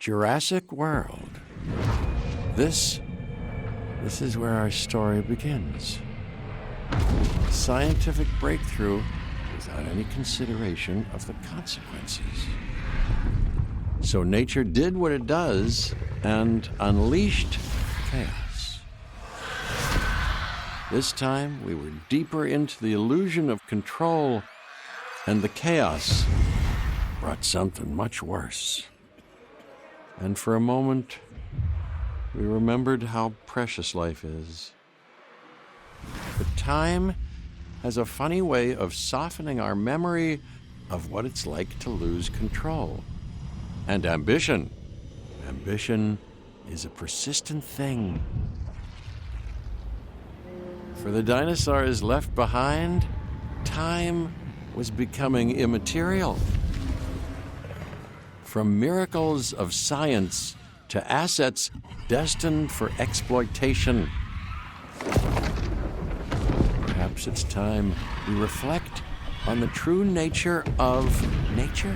Jurassic World. This is where our story begins. Scientific breakthrough without any consideration of the consequences. So nature did what it does and unleashed chaos. This time, we were deeper into the illusion of control, and the chaos brought something much worse. And for a moment, we remembered how precious life is. But time has a funny way of softening our memory of what it's like to lose control. And ambition. Ambition is a persistent thing. For the dinosaurs left behind, time was becoming immaterial. From miracles of science to assets destined for exploitation. Perhaps it's time we reflect on the true nature of nature.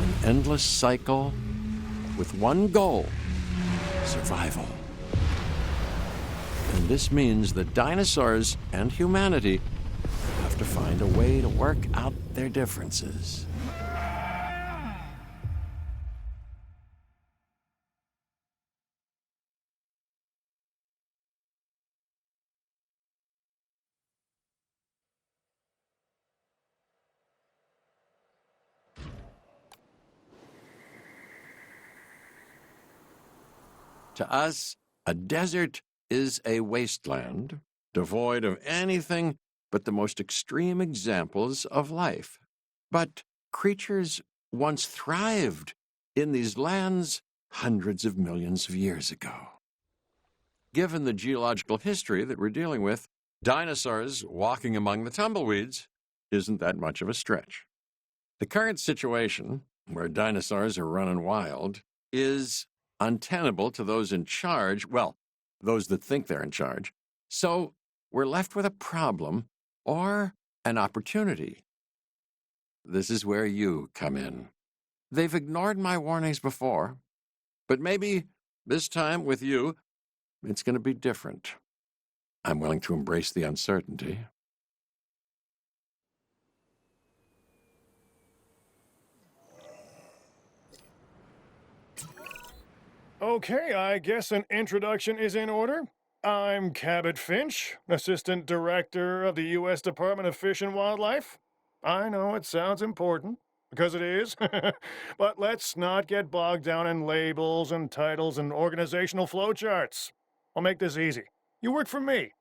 An endless cycle with one goal: survival. And this means that dinosaurs and humanity have to find a way to work out their differences. To us, a desert is a wasteland, devoid of anything but the most extreme examples of life. But creatures once thrived in these lands hundreds of millions of years ago. Given the geological history that we're dealing with, dinosaurs walking among the tumbleweeds isn't that much of a stretch. The current situation, where dinosaurs are running wild, is untenable to those in charge, well, those that think they're in charge. So we're left with a problem or an opportunity. This is where you come in. They've ignored my warnings before, but maybe this time with you, it's going to be different. I'm willing to embrace the uncertainty. Okay, I guess an introduction is in order. I'm Cabot Finch, Assistant Director of the U.S. Department of Fish and Wildlife. I know it sounds important, because it is, but let's not get bogged down in labels and titles and organizational flowcharts. I'll make this easy. You work for me.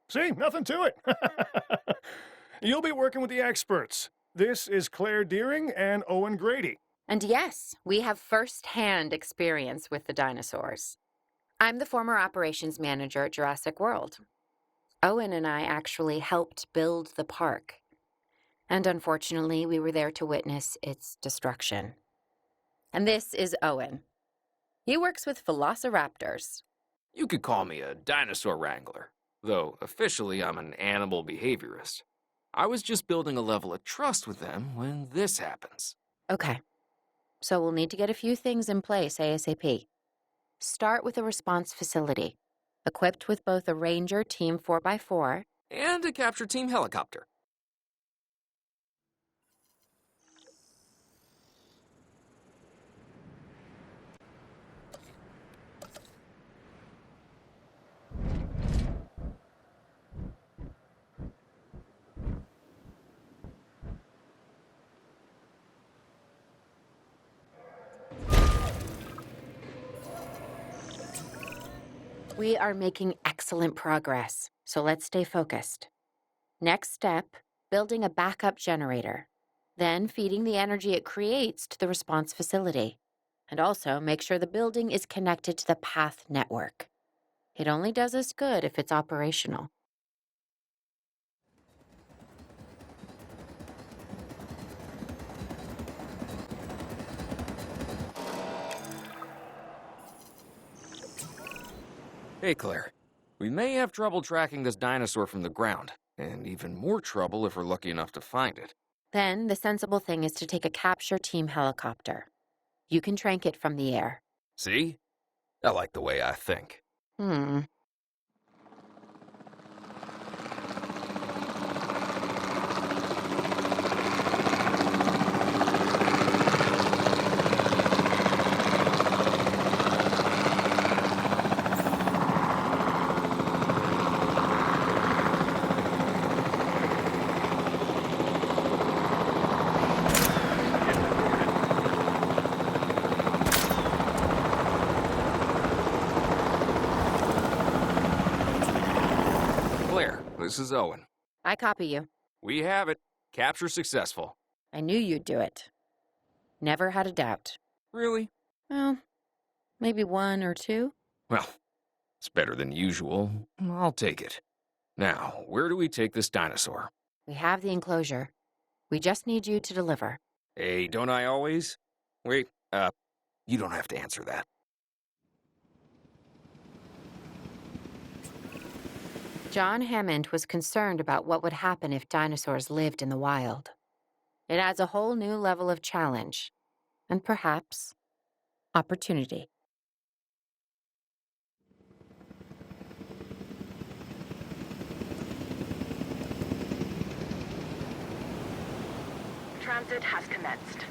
See, nothing to it. You'll be working with the experts. This is Claire Deering and Owen Grady. And yes, we have first-hand experience with the dinosaurs. I'm the former operations manager at Jurassic World. Owen and I actually helped build the park. And unfortunately, we were there to witness its destruction. And this is Owen. He works with velociraptors. You could call me a dinosaur wrangler, though officially I'm an animal behaviorist. I was just building a level of trust with them when this happens. Okay. So we'll need to get a few things in place ASAP. Start with a response facility, equipped with both a Ranger Team 4x4 and a capture team helicopter. We are making excellent progress, so let's stay focused. Next step, building a backup generator. Then feeding the energy it creates to the response facility. And also make sure the building is connected to the path network. It only does us good if it's operational. Hey, Claire. We may have trouble tracking this dinosaur from the ground, and even more trouble if we're lucky enough to find it. Then the sensible thing is to take a capture team helicopter. You can trank it from the air. See? I like the way I think. Claire, this is Owen. I copy you. We have it. Capture successful. I knew you'd do it. Never had a doubt. Really? Well, maybe one or two. Well, it's better than usual. I'll take it. Now, where do we take this dinosaur? We have the enclosure. We just need you to deliver. Hey, don't I always? Wait, you don't have to answer that. John Hammond was concerned about what would happen if dinosaurs lived in the wild. It adds a whole new level of challenge, and perhaps opportunity. Transit has commenced.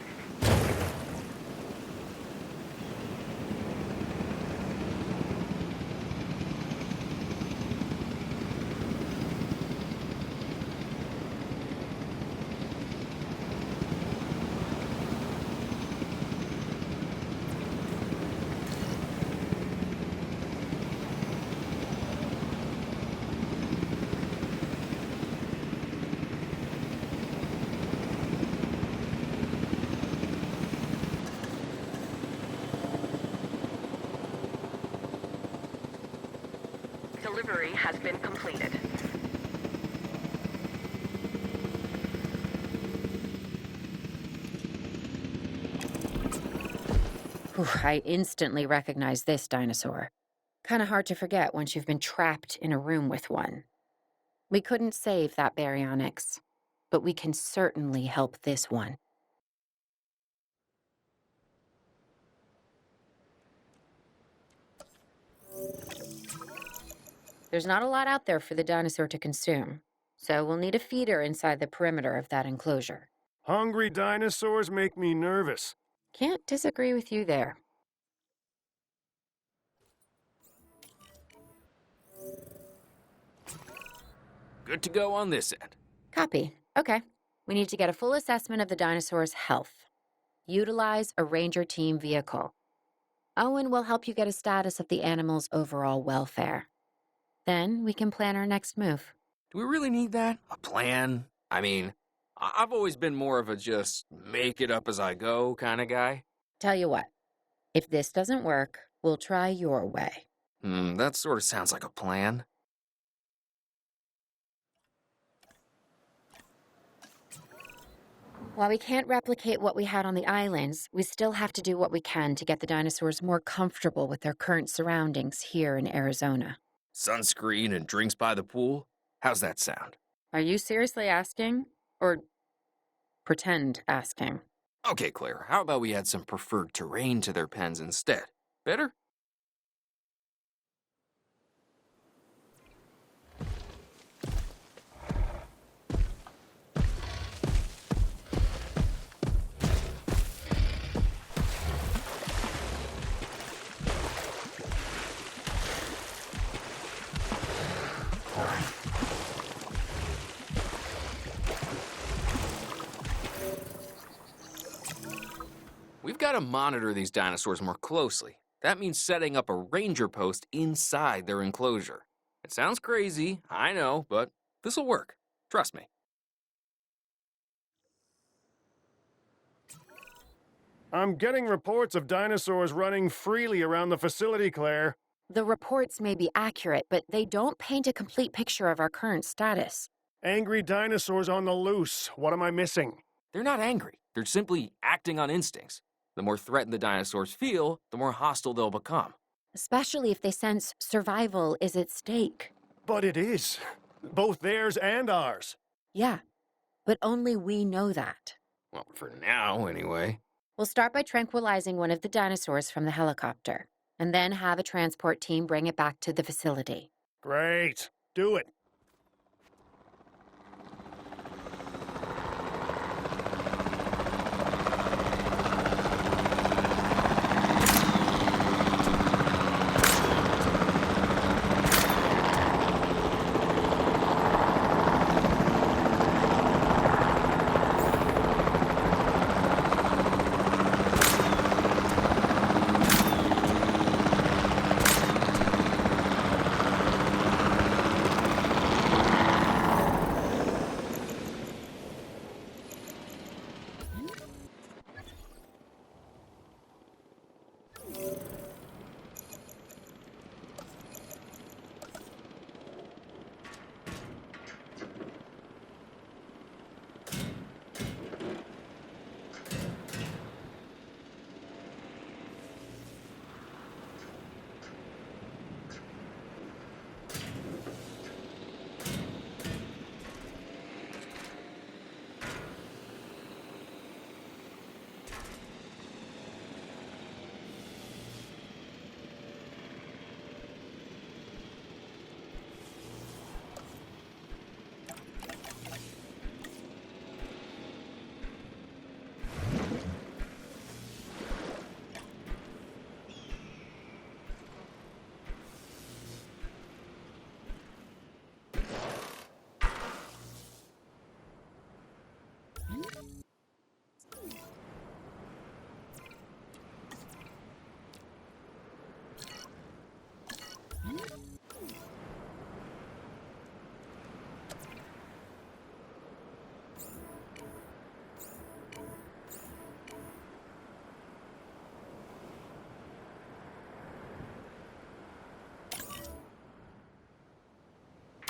Delivery has been completed. Whew, I instantly recognize this dinosaur. Kind of hard to forget once you've been trapped in a room with one. We couldn't save that baryonyx, but we can certainly help this one. There's not a lot out there for the dinosaur to consume, so we'll need a feeder inside the perimeter of that enclosure. Hungry dinosaurs make me nervous. Can't disagree with you there. Good to go on this end. Copy. Okay. We need to get a full assessment of the dinosaur's health. Utilize a ranger team vehicle. Owen will help you get a status of the animal's overall welfare. Then we can plan our next move. Do we really need that? A plan? I mean, I've always been more of a just make it up as I go kind of guy. Tell you what, if this doesn't work, we'll try your way. That sort of sounds like a plan. While we can't replicate what we had on the islands, we still have to do what we can to get the dinosaurs more comfortable with their current surroundings here in Arizona. Sunscreen and drinks by the pool? How's that sound? Are you seriously asking? Or pretend asking? Okay, Claire, how about we add some preferred terrain to their pens instead? Better? We've got to monitor these dinosaurs more closely. That means setting up a ranger post inside their enclosure. It sounds crazy, I know, but this'll work. Trust me. I'm getting reports of dinosaurs running freely around the facility, Claire. The reports may be accurate, but they don't paint a complete picture of our current status. Angry dinosaurs on the loose. What am I missing? They're not angry. They're simply acting on instincts. The more threatened the dinosaurs feel, the more hostile they'll become. Especially if they sense survival is at stake. But it is. Both theirs and ours. Yeah, but only we know that. Well, for now, anyway. We'll start by tranquilizing one of the dinosaurs from the helicopter, and then have a transport team bring it back to the facility. Great. Do it.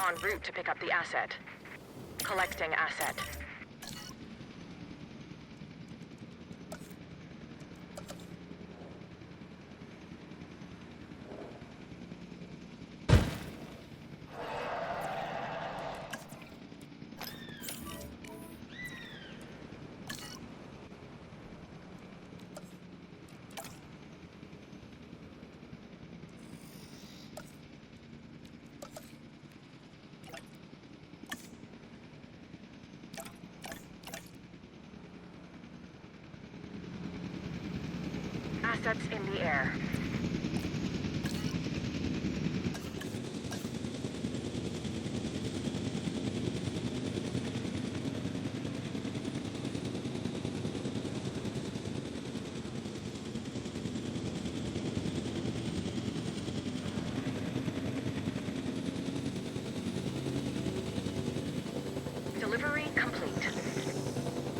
En route to pick up the asset. Collecting asset. Assets in the air. Delivery complete.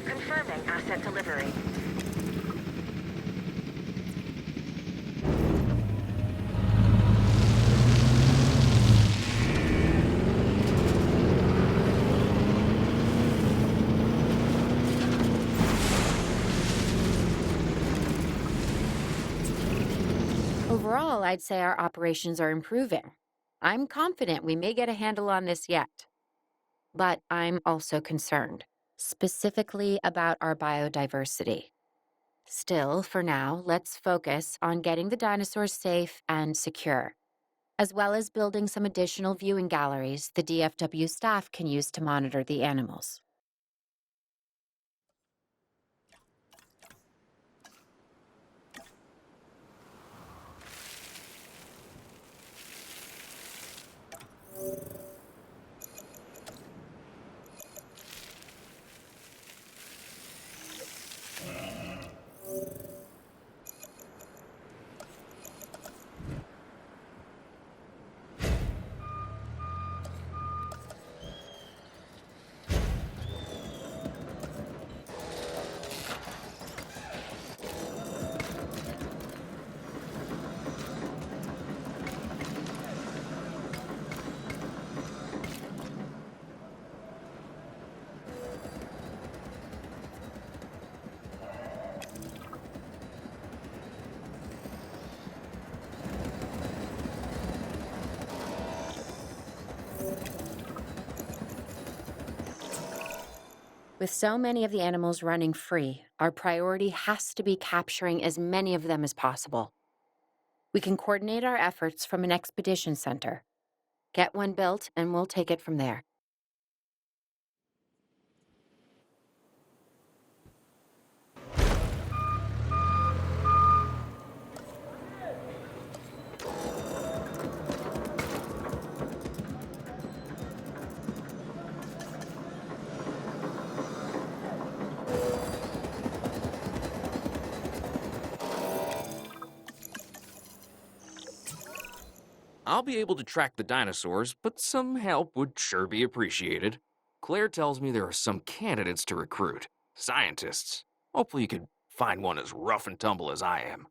Confirming asset delivery. Overall, I'd say our operations are improving. I'm confident we may get a handle on this yet. But I'm also concerned, specifically about our biodiversity. Still, for now, let's focus on getting the dinosaurs safe and secure, as well as building some additional viewing galleries the DFW staff can use to monitor the animals. With so many of the animals running free, our priority has to be capturing as many of them as possible. We can coordinate our efforts from an expedition center. Get one built, and we'll take it from there. I'll be able to track the dinosaurs, but some help would sure be appreciated. Claire tells me there are some candidates to recruit. Scientists. Hopefully you could find one as rough and tumble as I am.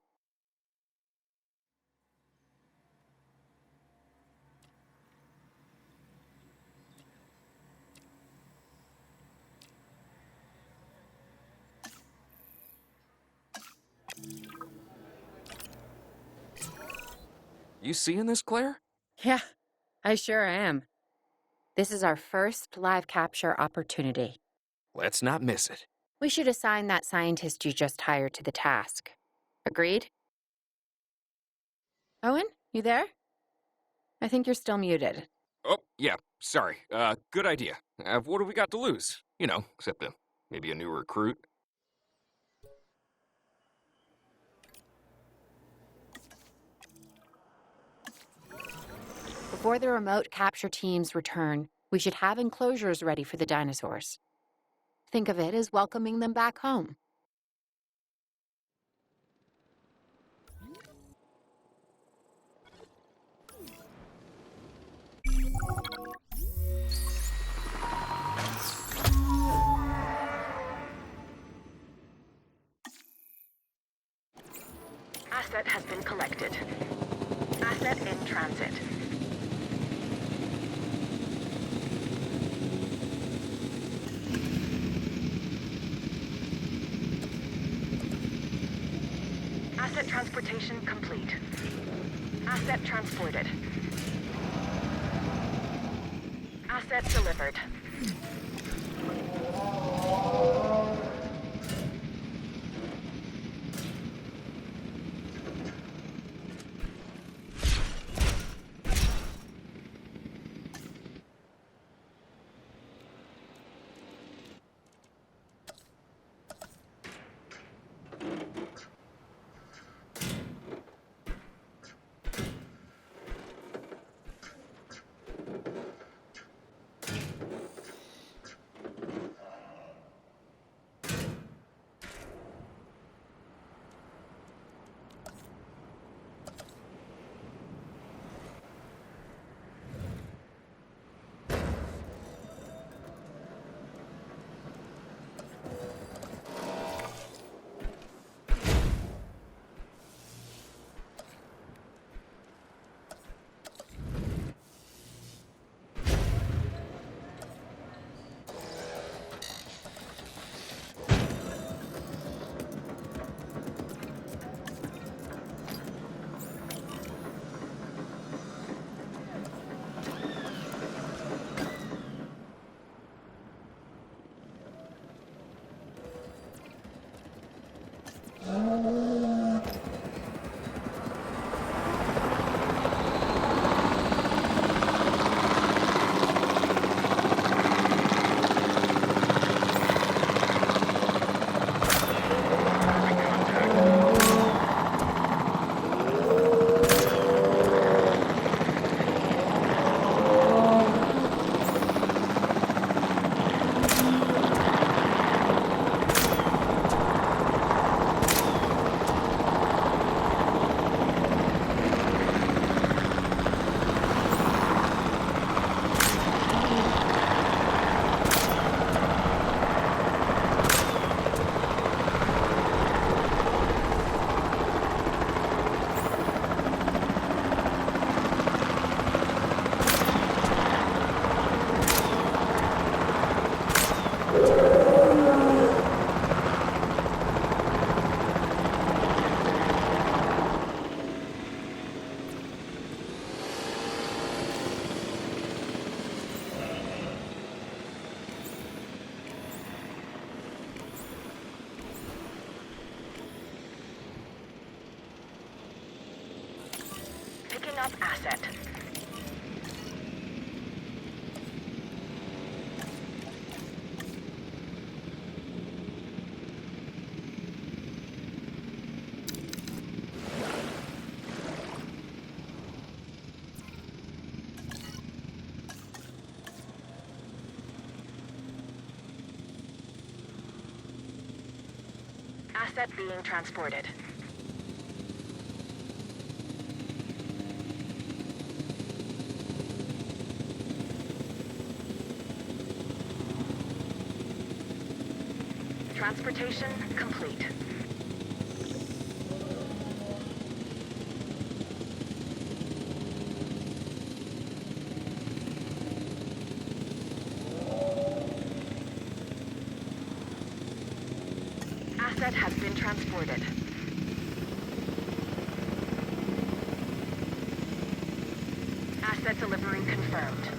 You seeing this, Claire? Yeah, I sure am. This is our first live capture opportunity. Let's not miss it. We should assign that scientist you just hired to the task. Agreed? Owen, you there? I think you're still muted. Oh, yeah, sorry. Good idea. What have we got to lose? You know, except maybe a new recruit. Before the remote capture teams return, we should have enclosures ready for the dinosaurs. Think of it as welcoming them back home. Asset has been collected. Asset in transit. Asset transportation complete. Asset transported. Asset delivered. up asset. Asset being transported. Transportation complete. Asset has been transported. Asset delivery confirmed.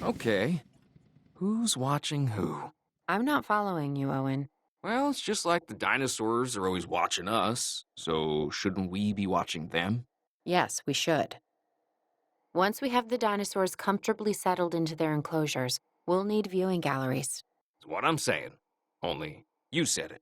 Okay. Who's watching who? I'm not following you, Owen. Well, it's just like the dinosaurs are always watching us, so shouldn't we be watching them? Yes, we should. Once we have the dinosaurs comfortably settled into their enclosures, we'll need viewing galleries. That's what I'm saying. Only you said it.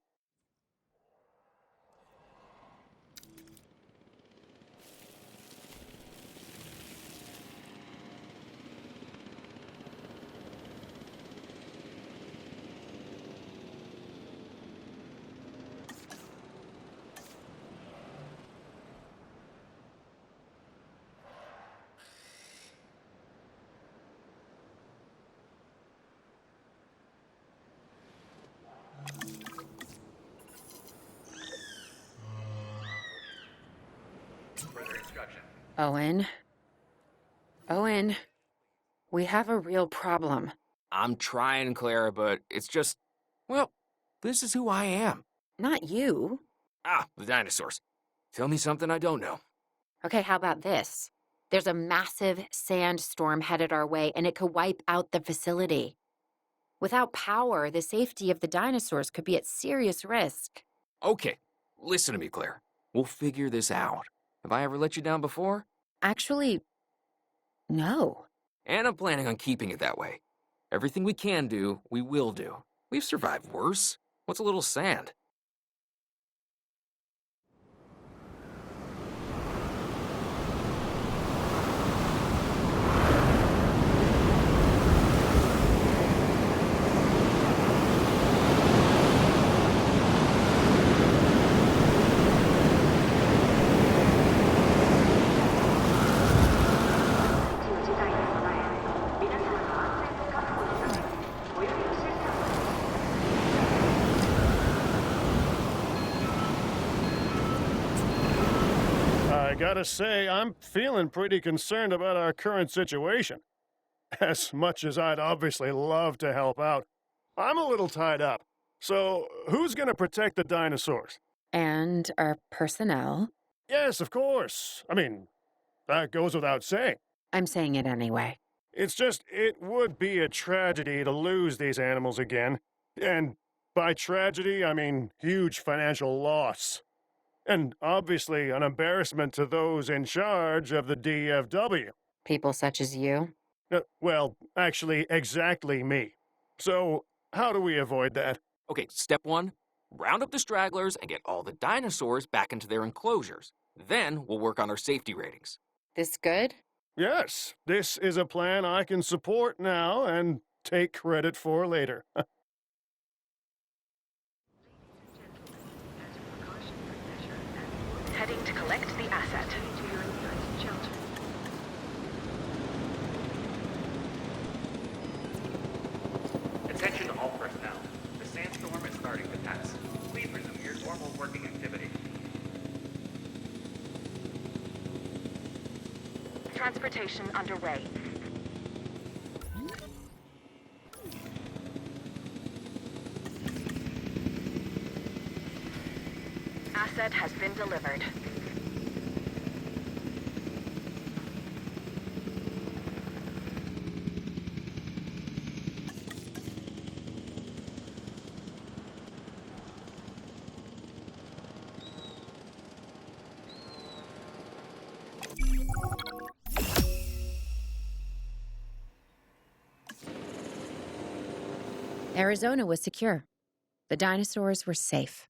Owen. Owen. We have a real problem. I'm trying, Clara, but it's just, well, this is who I am. Not you. Ah, the dinosaurs. Tell me something I don't know. Okay, how about this? There's a massive sandstorm headed our way, and it could wipe out the facility. Without power, the safety of the dinosaurs could be at serious risk. Okay, listen to me, Claire. We'll figure this out. Have I ever let you down before? Actually, no. And I'm planning on keeping it that way. Everything we can do, we will do. We've survived worse. What's a little sand? I gotta say, I'm feeling pretty concerned about our current situation. As much as I'd obviously love to help out, I'm a little tied up. So, who's gonna protect the dinosaurs? And our personnel. Yes, of course. I mean, that goes without saying. I'm saying it anyway. It's just, it would be a tragedy to lose these animals again. And by tragedy, I mean huge financial loss. And obviously an embarrassment to those in charge of the DFW. People such as you. Well, actually, exactly me. So, how do we avoid that? Okay, step one, round up the stragglers and get all the dinosaurs back into their enclosures. Then we'll work on our safety ratings. This good? Yes, this is a plan I can support now and take credit for later. Heading to collect the asset. Attention all personnel. The sandstorm is starting to pass. Please resume your normal working activity. Transportation underway. Asset has been delivered. Arizona was secure. The dinosaurs were safe.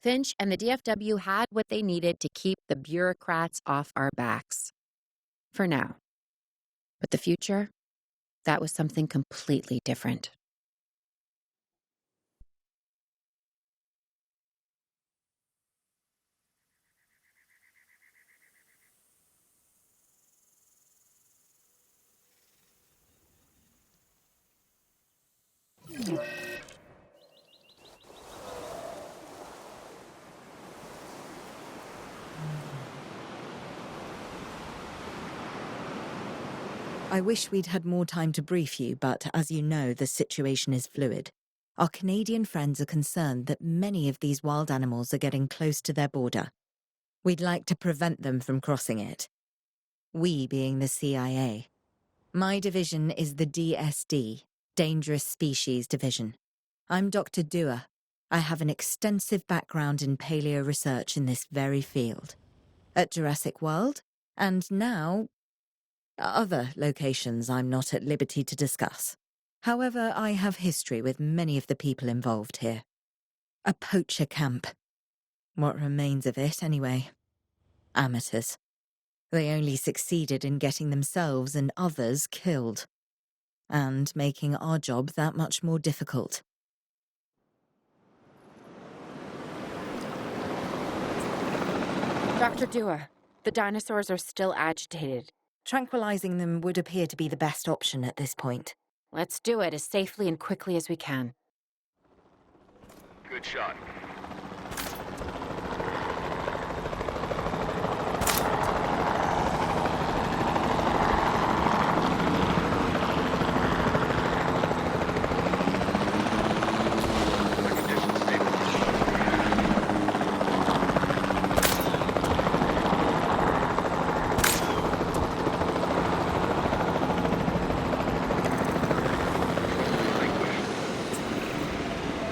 Finch and the DFW had what they needed to keep the bureaucrats off our backs. For now. But the future? That was something completely different. I wish we'd had more time to brief you, but as you know, the situation is fluid. Our Canadian friends are concerned that many of these wild animals are getting close to their border. We'd like to prevent them from crossing it. We being the CIA. My division is the DSD, Dangerous Species Division. I'm Dr. Dua. I have an extensive background in paleo research in this very field. At Jurassic World, and now other locations I'm not at liberty to discuss. However, I have history with many of the people involved here. A poacher camp. What remains of it, anyway. Amateurs. They only succeeded in getting themselves and others killed. And making our job that much more difficult. Dr. Dua, the dinosaurs are still agitated. Tranquilizing them would appear to be the best option at this point. Let's do it as safely and quickly as we can. Good shot.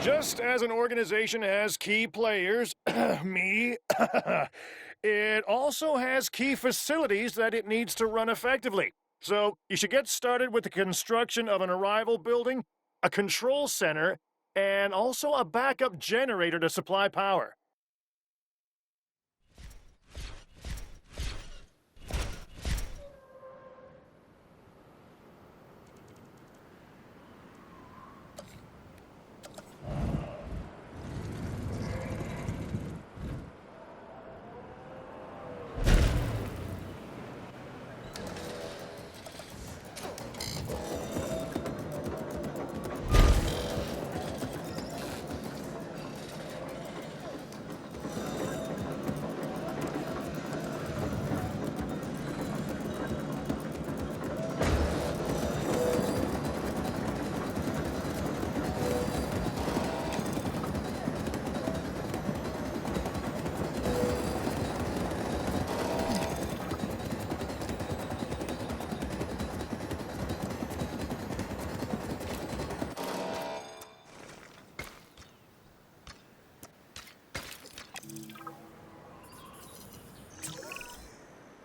Just as an organization has key players, me, it also has key facilities that it needs to run effectively. So you should get started with the construction of an arrival building, a control center, and also a backup generator to supply power.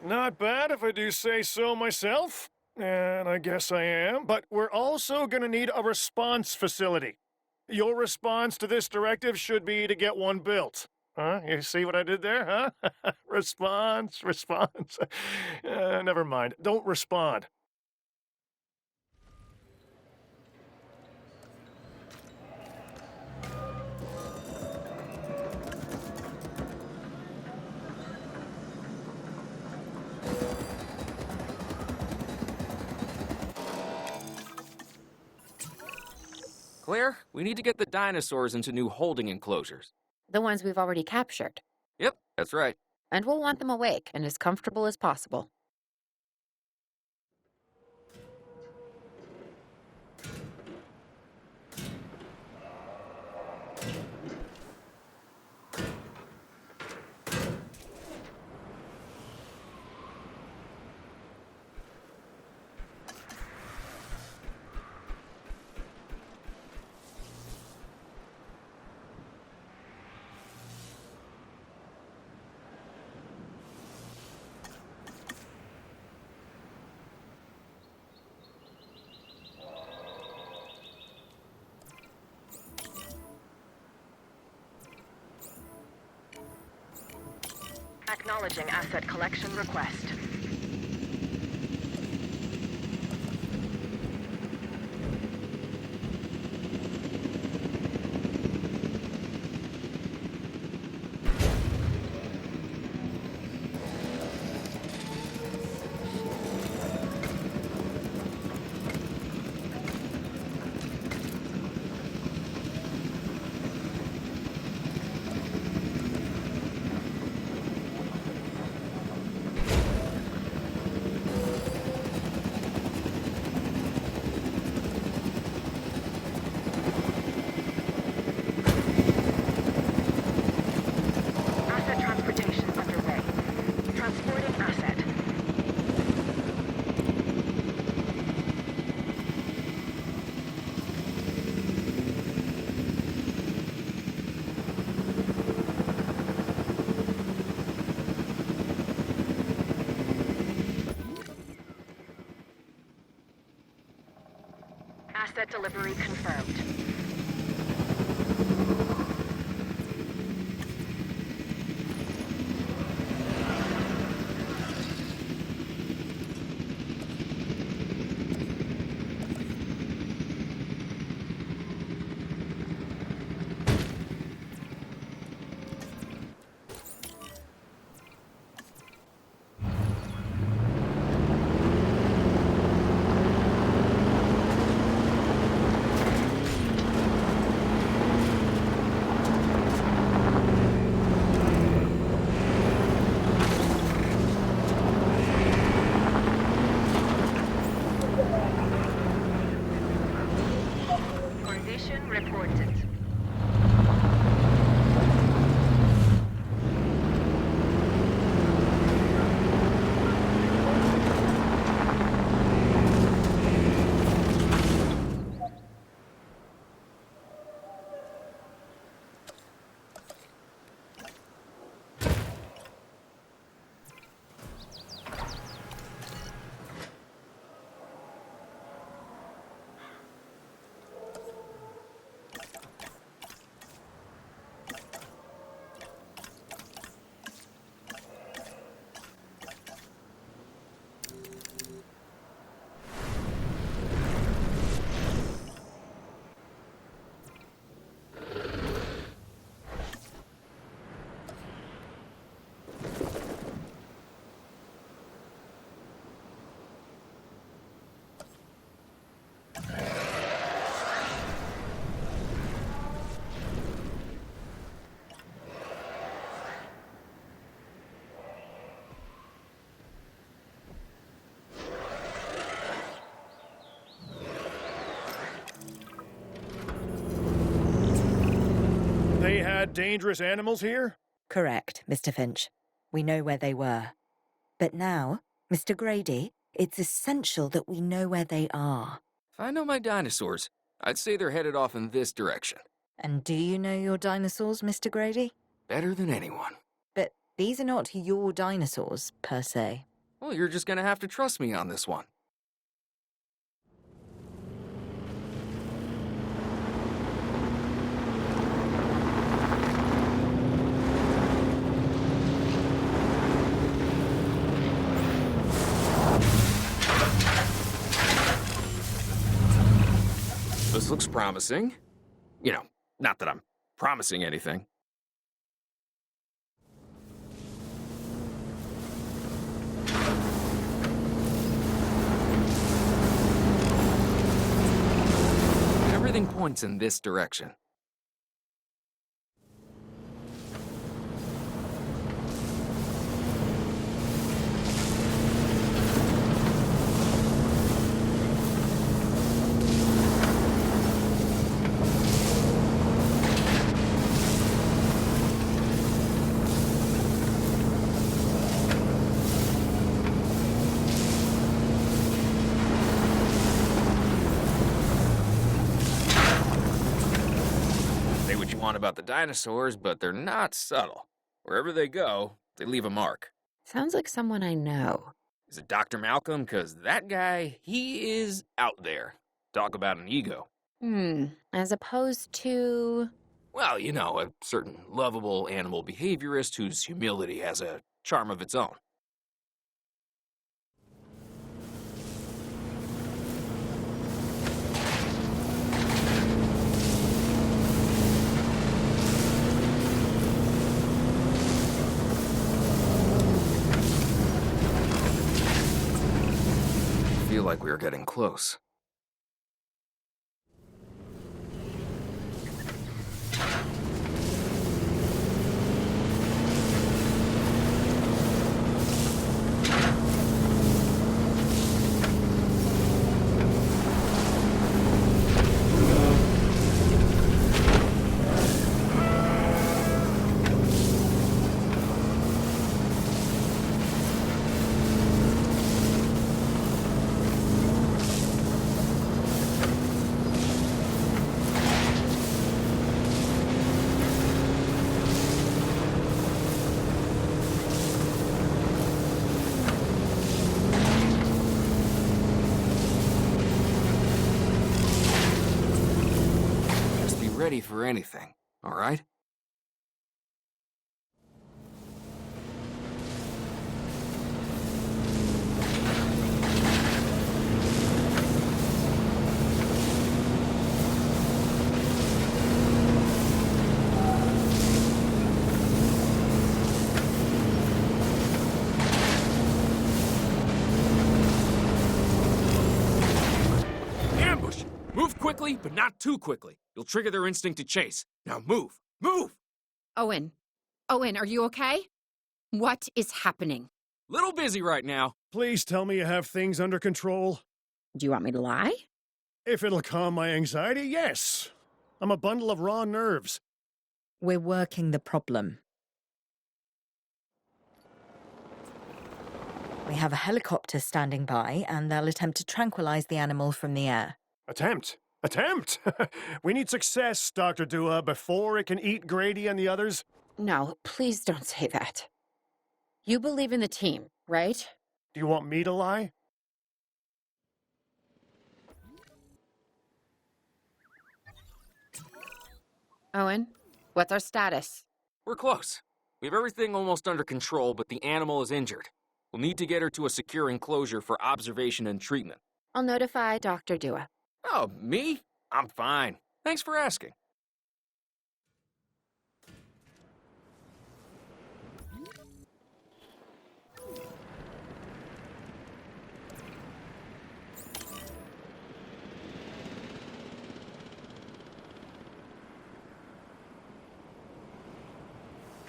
Not bad if I do say so myself. And I guess I am. But we're also going to need a response facility. Your response to this directive should be to get one built. Huh? You see what I did there, huh? Response. Never mind. Don't respond. Claire, we need to get the dinosaurs into new holding enclosures. The ones we've already captured. Yep, that's right. And we'll want them awake and as comfortable as possible. Acknowledging asset collection request. Asset transportation underway. Transporting asset. Asset delivery confirmed. Condition reported. They had dangerous animals here? Correct, Mr. Finch. We know where they were. But now, Mr. Grady, it's essential that we know where they are. If I know my dinosaurs, I'd say they're headed off in this direction. And do you know your dinosaurs, Mr. Grady? Better than anyone. But these are not your dinosaurs, per se. Well, you're just gonna have to trust me on this one. This looks promising. You know, not that I'm promising anything. Everything points in this direction. About the dinosaurs, but they're not subtle. Wherever they go, they leave a mark. Sounds like someone I know. Is it Dr. Malcolm? Because that guy, he is out there. Talk about an ego. As opposed to... Well, you know, a certain lovable animal behaviorist whose humility has a charm of its own. I feel like we are getting close. Just be ready for anything, all right? Ambush! Move quickly, but not too quickly. You'll trigger their instinct to chase. Now move! Move! Owen. Owen, are you okay? What is happening? Little busy right now. Please tell me you have things under control. Do you want me to lie? If it'll calm my anxiety, yes. I'm a bundle of raw nerves. We're working the problem. We have a helicopter standing by, and they'll attempt to tranquilize the animal from the air. Attempt! Attempt! We need success, Dr. Dua, before it can eat Grady and the others. No, please don't say that. You believe in the team, right? Do you want me to lie? Owen, what's our status? We're close. We have everything almost under control, but the animal is injured. We'll need to get her to a secure enclosure for observation and treatment. I'll notify Dr. Dua. Oh, me? I'm fine. Thanks for asking.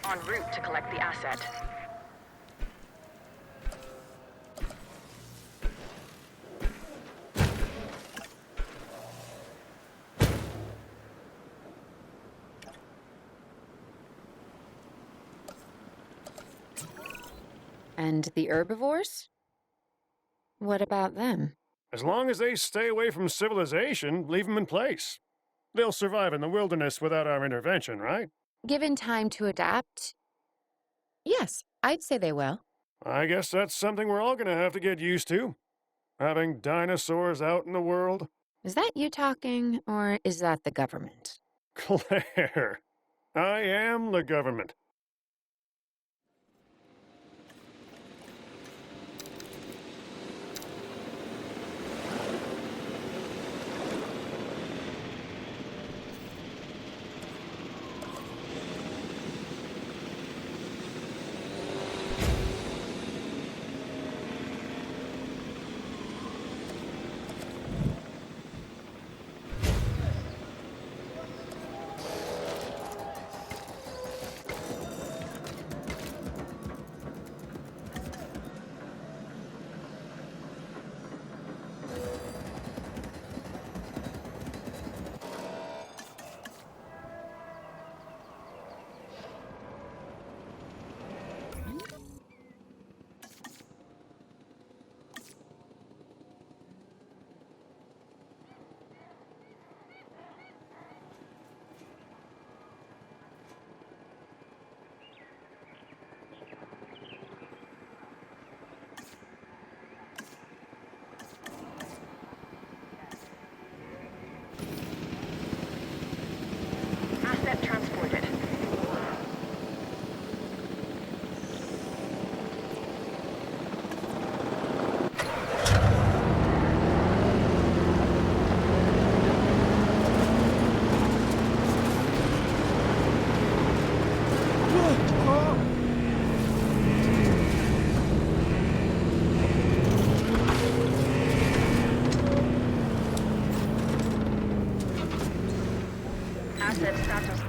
En route to collect the asset. And the herbivores? What about them? As long as they stay away from civilization, leave them in place. They'll survive in the wilderness without our intervention, right? Given time to adapt? Yes, I'd say they will. I guess that's something we're all gonna have to get used to. Having dinosaurs out in the world. Is that you talking, or is that the government? Claire, I am the government. Asset status.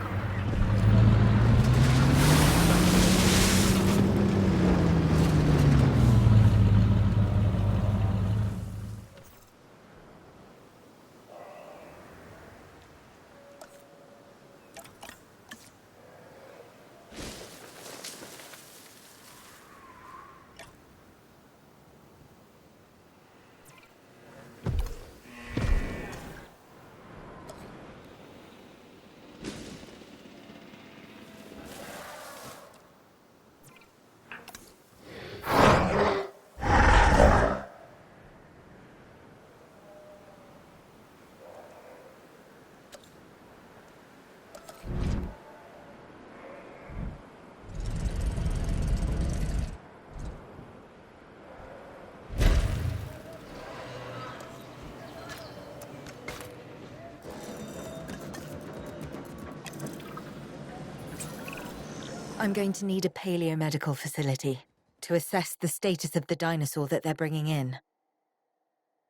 I'm going to need a paleomedical facility to assess the status of the dinosaur that they're bringing in.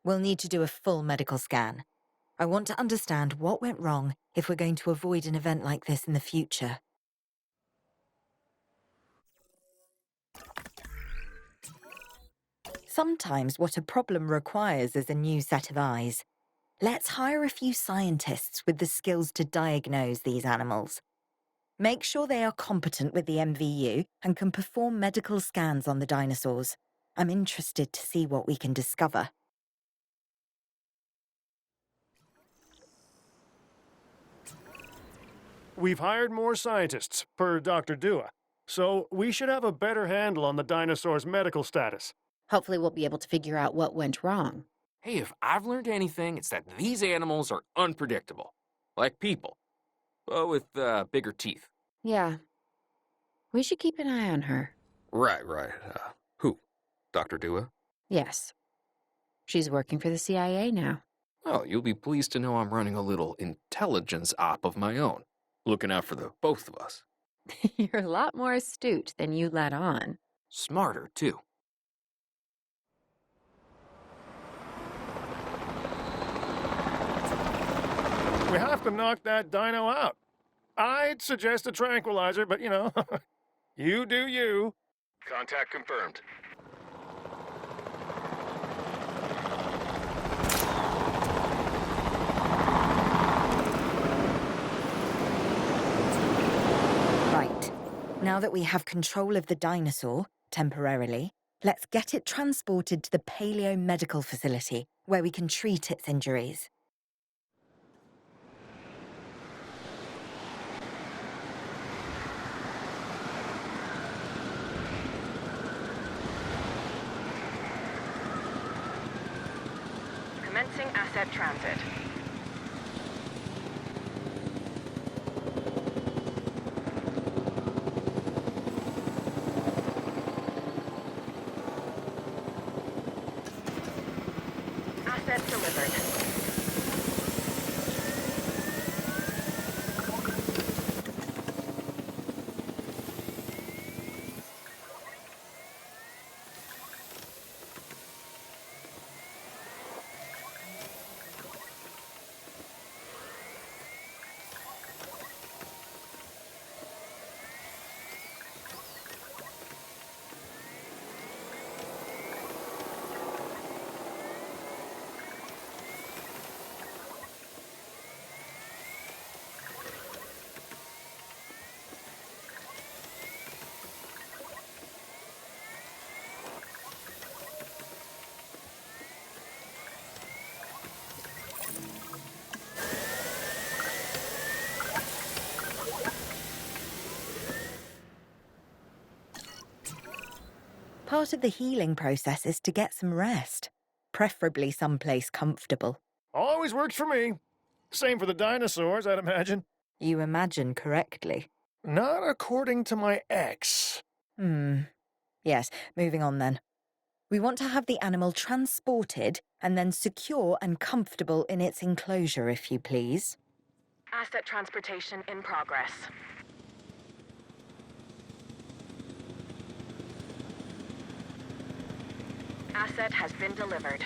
We'll need to do a full medical scan. I want to understand what went wrong if we're going to avoid an event like this in the future. Sometimes what a problem requires is a new set of eyes. Let's hire a few scientists with the skills to diagnose these animals. Make sure they are competent with the MVU and can perform medical scans on the dinosaurs. I'm interested to see what we can discover. We've hired more scientists, per Dr. Dua, so we should have a better handle on the dinosaur's medical status. Hopefully we'll be able to figure out what went wrong. Hey, if I've learned anything, it's that these animals are unpredictable. Like people. But with bigger teeth. Yeah. We should keep an eye on her. Right. Who? Dr. Dua? Yes. She's working for the CIA now. Oh, you'll be pleased to know I'm running a little intelligence op of my own. Looking out for the both of us. You're a lot more astute than you let on. Smarter, too. We have to knock that dino out. I'd suggest a tranquilizer, but you know, you do you. Contact confirmed. Right. Now that we have control of the dinosaur, temporarily, let's get it transported to the paleomedical facility, where we can treat its injuries. Commencing asset transit. Asset delivered. Part of the healing process is to get some rest, preferably someplace comfortable. Always works for me. Same for the dinosaurs, I'd imagine. You imagine correctly. Not according to my ex. Yes, moving on then. We want to have the animal transported and then secure and comfortable in its enclosure, if you please. Asset transportation in progress. Asset has been delivered.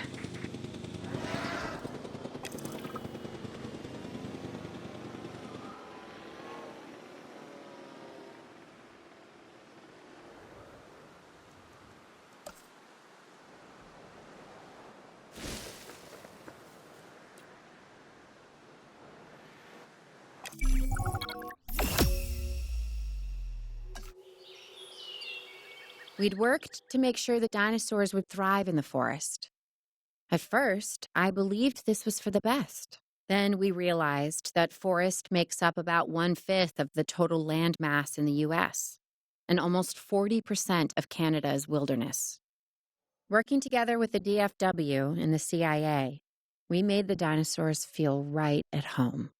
We'd worked to make sure the dinosaurs would thrive in the forest. At first, I believed this was for the best. Then we realized that forest makes up about 1/5 of the total land mass in the US, and almost 40% of Canada's wilderness. Working together with the DFW and the CIA, we made the dinosaurs feel right at home.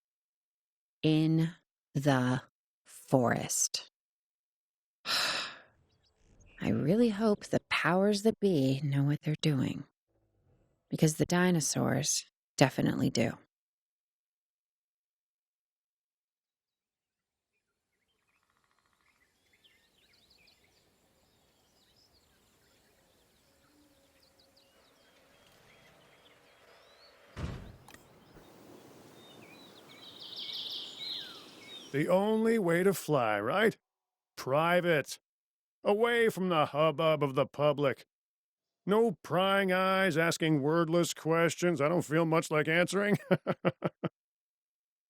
In the forest. I really hope the powers that be know what they're doing. Because the dinosaurs definitely do. The only way to fly, right? Private. Away from the hubbub of the public. No prying eyes asking wordless questions I don't feel much like answering.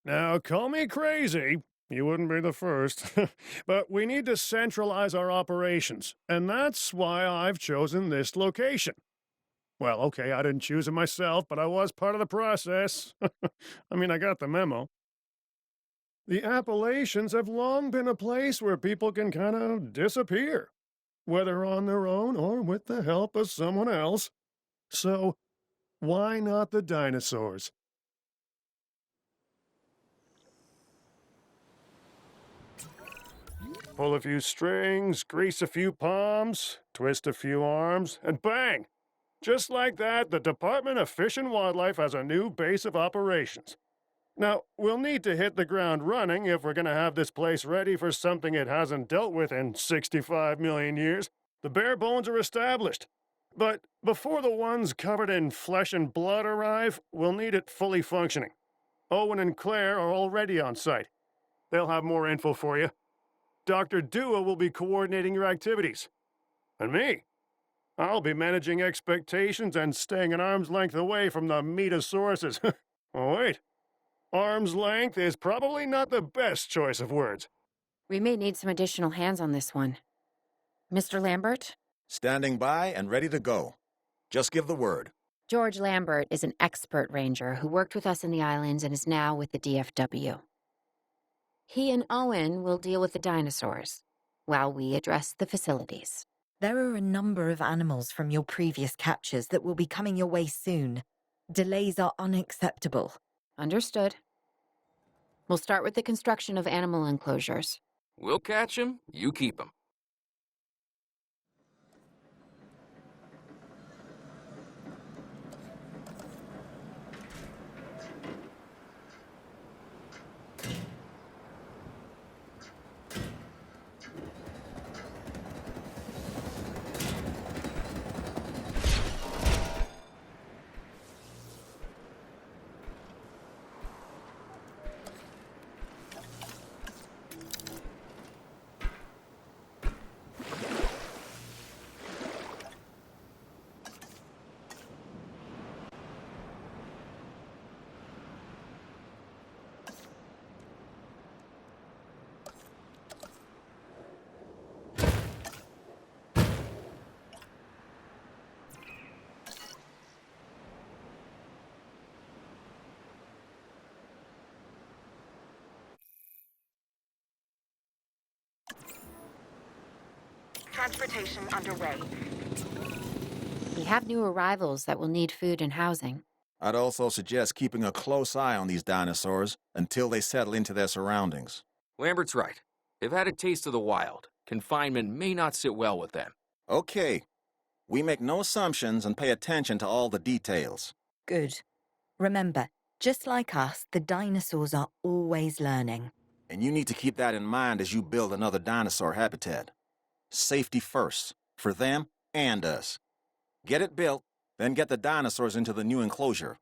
Now, call me crazy. You wouldn't be the first. But we need to centralize our operations, and that's why I've chosen this location. Well, okay, I didn't choose it myself, but I was part of the process. I mean, I got the memo. The Appalachians have long been a place where people can kind of disappear, whether on their own or with the help of someone else. So, why not the dinosaurs? Pull a few strings, grease a few palms, twist a few arms, and bang! Just like that, the Department of Fish and Wildlife has a new base of operations. Now, we'll need to hit the ground running if we're going to have this place ready for something it hasn't dealt with in 65 million years. The bare bones are established. But before the ones covered in flesh and blood arrive, we'll need it fully functioning. Owen and Claire are already on site. They'll have more info for you. Dr. Dua will be coordinating your activities. And me? I'll be managing expectations and staying an arm's length away from the meatosauruses. Oh, wait. Arm's length is probably not the best choice of words. We may need some additional hands on this one. Mr. Lambert? Standing by and ready to go. Just give the word. George Lambert is an expert ranger who worked with us in the islands and is now with the DFW. He and Owen will deal with the dinosaurs, while we address the facilities. There are a number of animals from your previous captures that will be coming your way soon. Delays are unacceptable. Understood. We'll start with the construction of animal enclosures. We'll catch 'em, you keep 'em. Transportation underway. We have new arrivals that will need food and housing. I'd also suggest keeping a close eye on these dinosaurs until they settle into their surroundings. Lambert's right. They've had a taste of the wild. Confinement may not sit well with them. Okay. We make no assumptions and pay attention to all the details. Good. Remember, just like us, the dinosaurs are always learning. And you need to keep that in mind as you build another dinosaur habitat. Safety first, for them and us. Get it built, then get the dinosaurs into the new enclosure.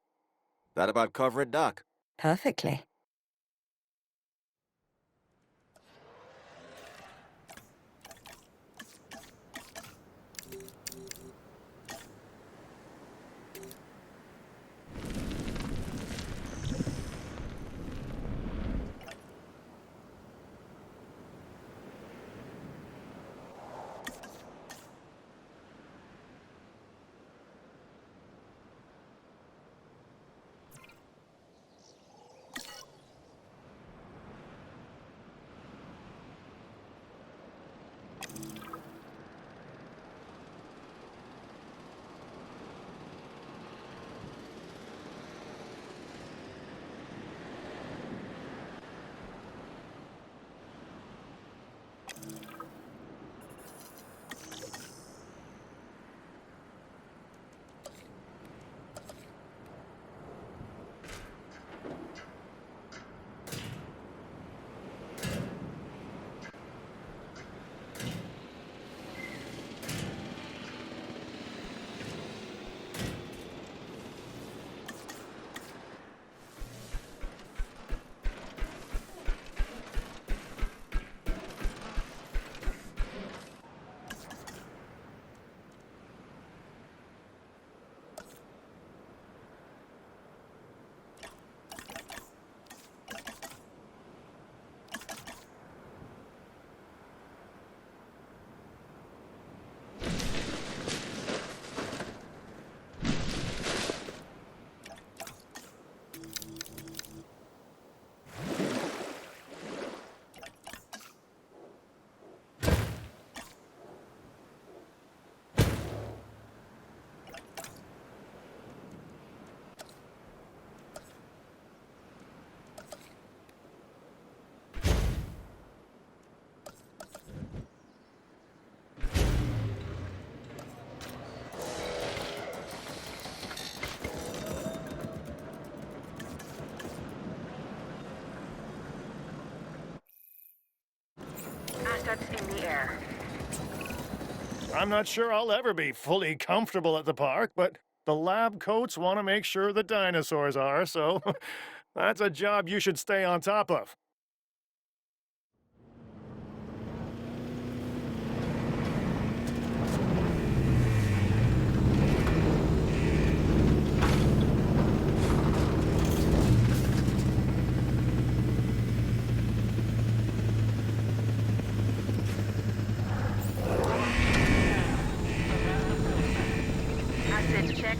That about cover it, Doc? Perfectly. Assets in the air. I'm not sure I'll ever be fully comfortable at the park, but the lab coats want to make sure the dinosaurs are, so that's a job you should stay on top of. Assets check.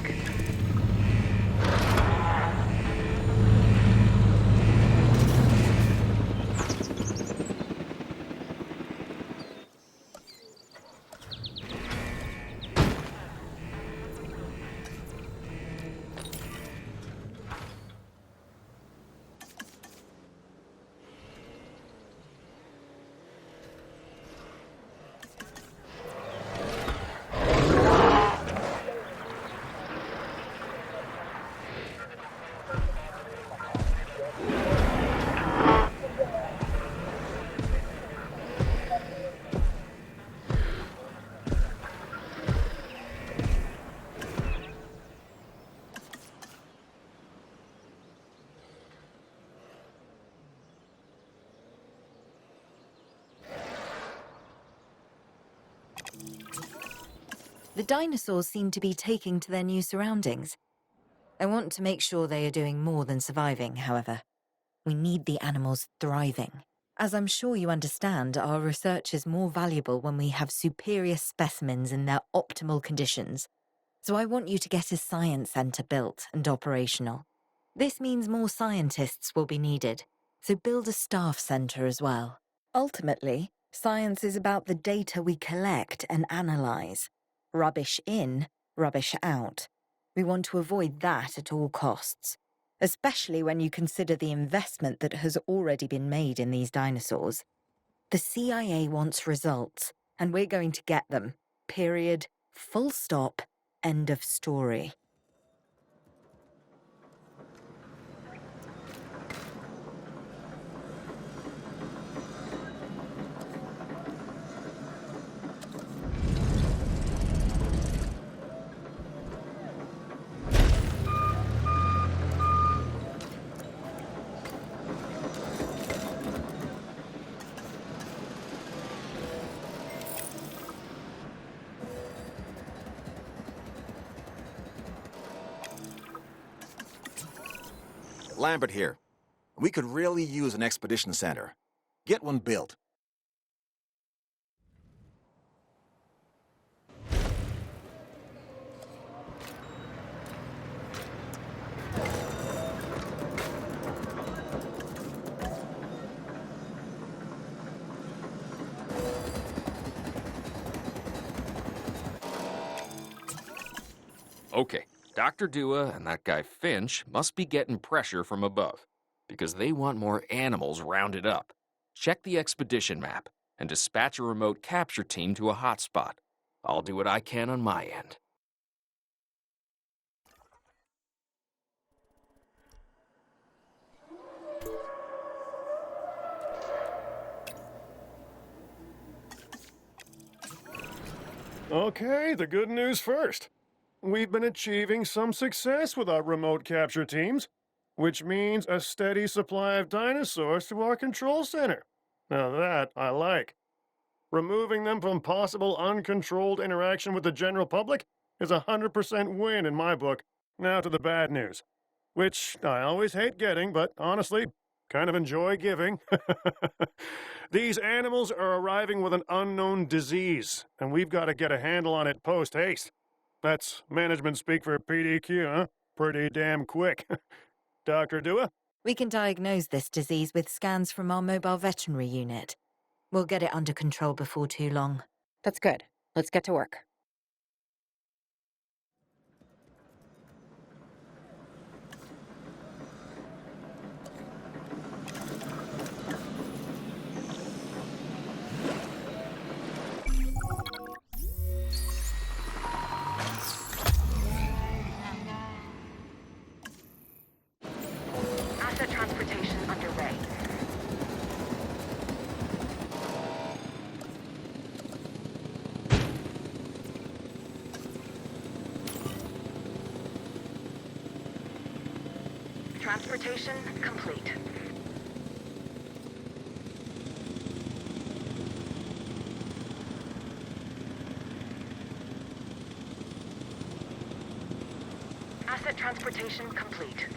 The dinosaurs seem to be taking to their new surroundings. I want to make sure they are doing more than surviving, however. We need the animals thriving. As I'm sure you understand, our research is more valuable when we have superior specimens in their optimal conditions. So I want you to get a science center built and operational. This means more scientists will be needed, so build a staff center as well. Ultimately, science is about the data we collect and analyze. Rubbish in, rubbish out. We want to avoid that at all costs, especially when you consider the investment that has already been made in these dinosaurs. The CIA wants results, and we're going to get them. Period. Full stop. End of story. Lambert here. We could really use an expedition center. Get one built. Okay, Dr. Dua and that guy Finch must be getting pressure from above, because they want more animals rounded up. Check the expedition map and dispatch a remote capture team to a hotspot. I'll do what I can on my end. Okay, the good news first. We've been achieving some success with our remote capture teams, which means a steady supply of dinosaurs to our control center. Now that I like. Removing them from possible uncontrolled interaction with the general public is a 100% win in my book. Now to the bad news, which I always hate getting, but honestly, kind of enjoy giving. These animals are arriving with an unknown disease, and we've got to get a handle on it post-haste. That's management speak for PDQ, huh? Pretty damn quick. Dr. Dua? We can diagnose this disease with scans from our mobile veterinary unit. We'll get it under control before too long. That's good. Let's get to work. Asset transportation underway. Transportation complete. Asset transportation complete.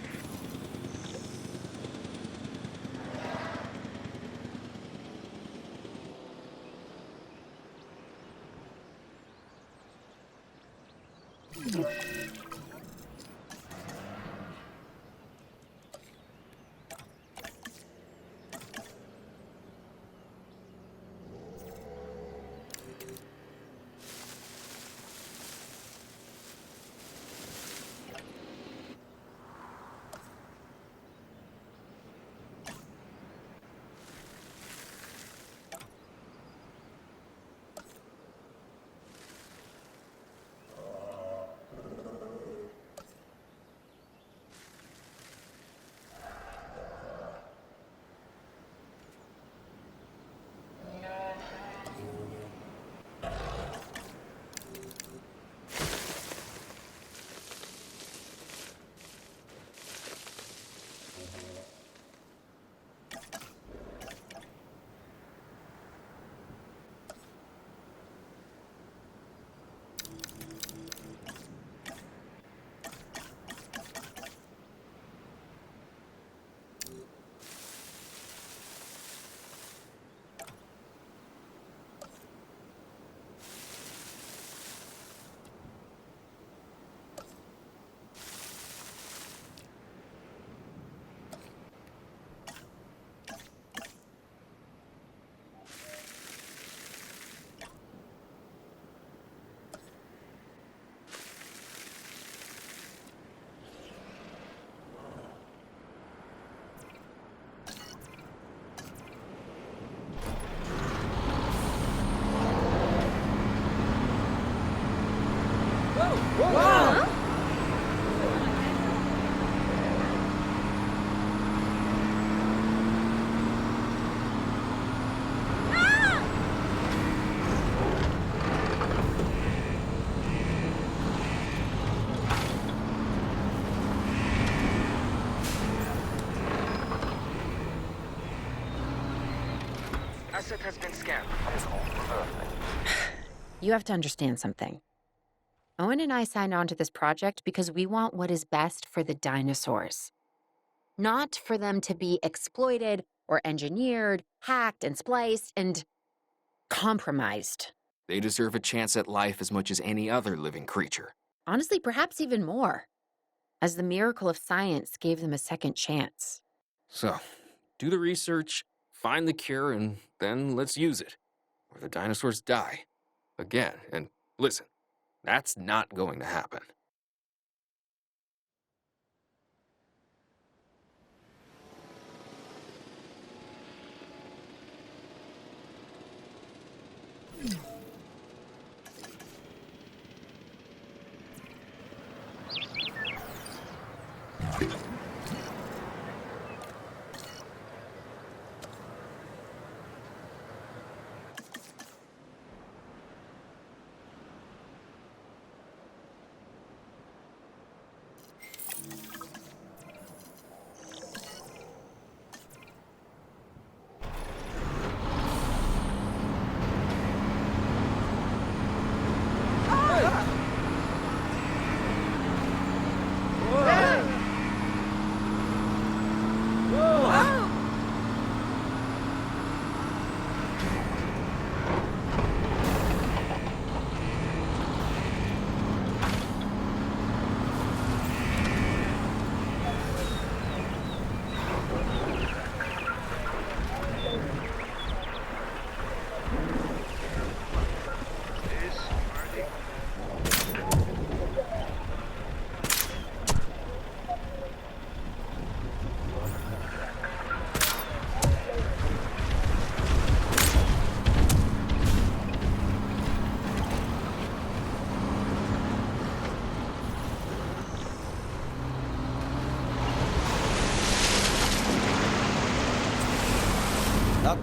Asset has been scanned. You have to understand something. Owen and I signed on to this project because we want what is best for the dinosaurs. not for them to be exploited or engineered, hacked and spliced and compromised. They deserve a chance at life as much as any other living creature. Honestly, perhaps even more, as the miracle of science gave them a second chance. So, do the research, find the cure, and then let's use it. Or the dinosaurs die. Again. And listen, that's not going to happen.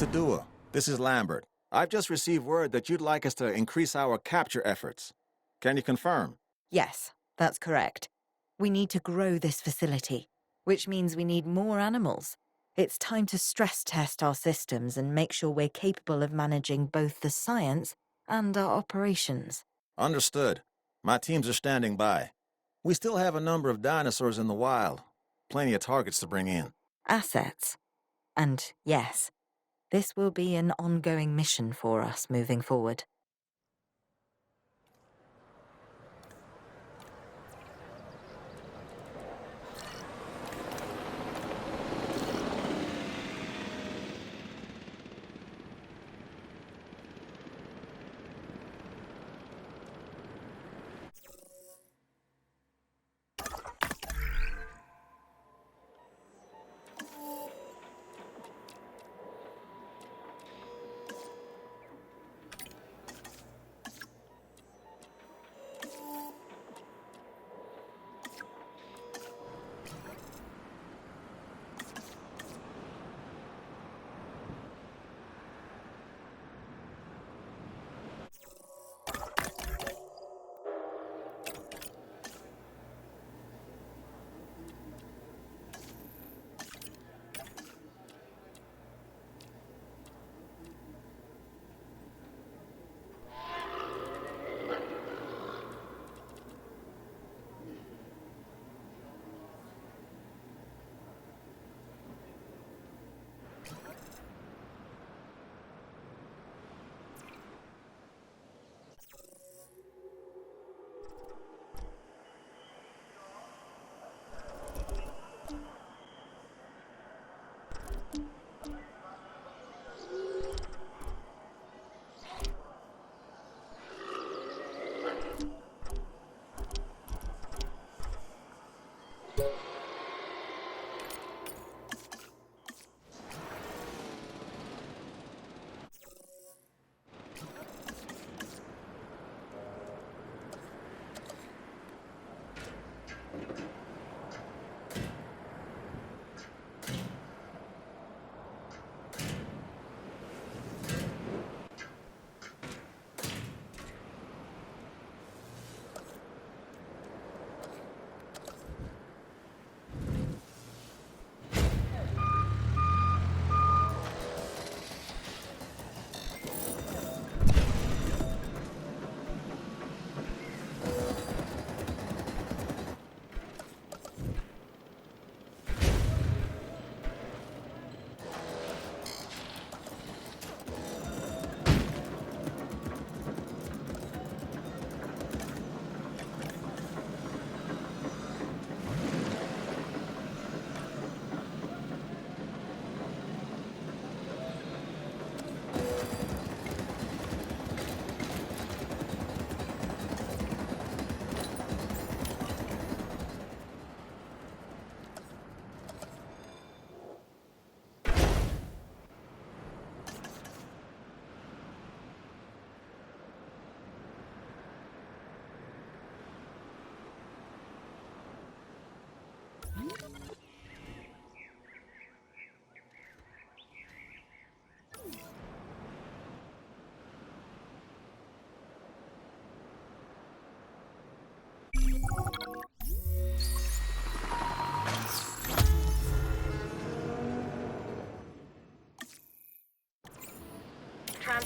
Dr. Dua, this is Lambert. I've just received word that you'd like us to increase our capture efforts. Can you confirm? Yes, that's correct. We need to grow this facility, which means we need more animals. It's time to stress test our systems and make sure we're capable of managing both the science and our operations. Understood. My teams are standing by. We still have a number of dinosaurs in the wild. Plenty of targets to bring in. Assets. And yes, this will be an ongoing mission for us moving forward.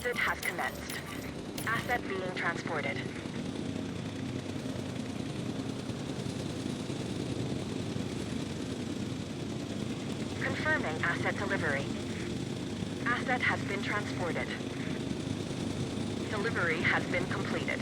Transit has commenced. Asset being transported. Confirming asset delivery. Asset has been transported. Delivery has been completed.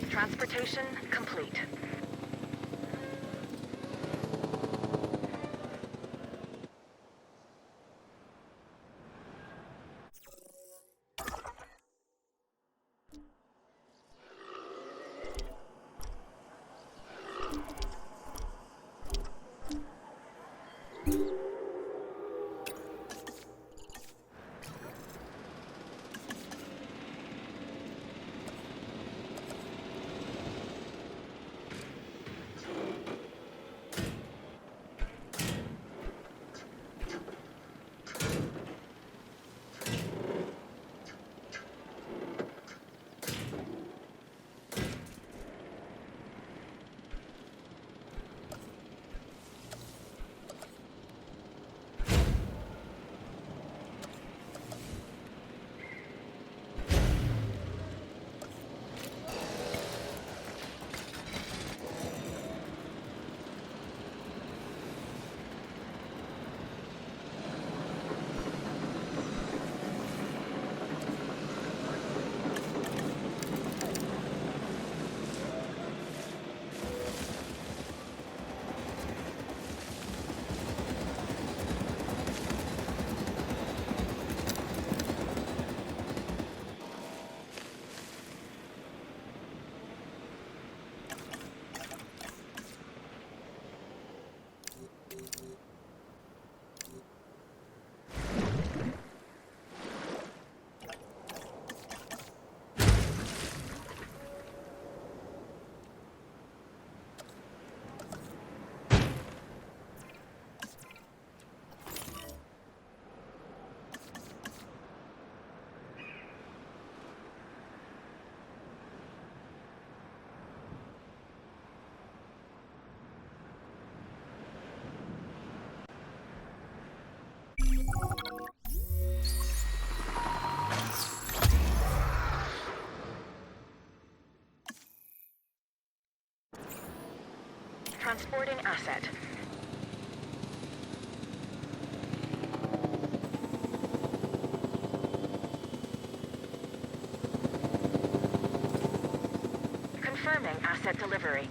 Transportation complete. Transporting asset. Confirming asset delivery.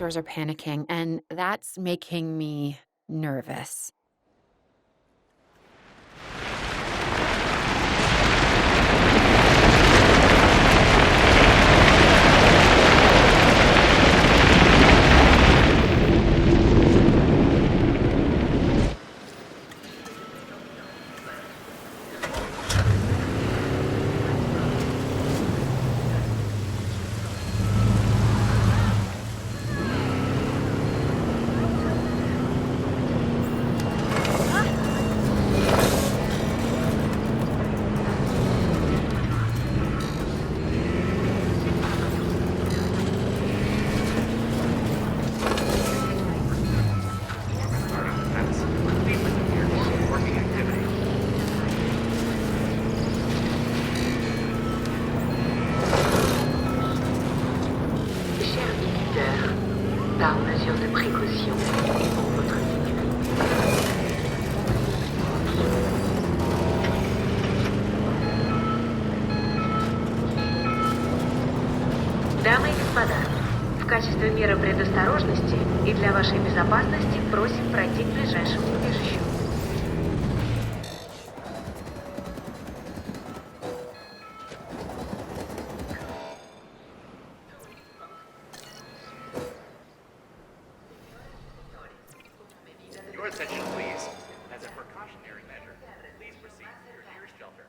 dinosaurs are panicking, and that's making me nervous. Starting to pass. Please resume your normal working activity. Chers visiteurs, par mesure de précaution et pour votre sécurité. Дамы и господа, в качестве меры предосторожности и для вашей безопасности просим пройти к ближайшему убежищу. Your attention, please. As a precautionary measure, please proceed to your nearest shelter.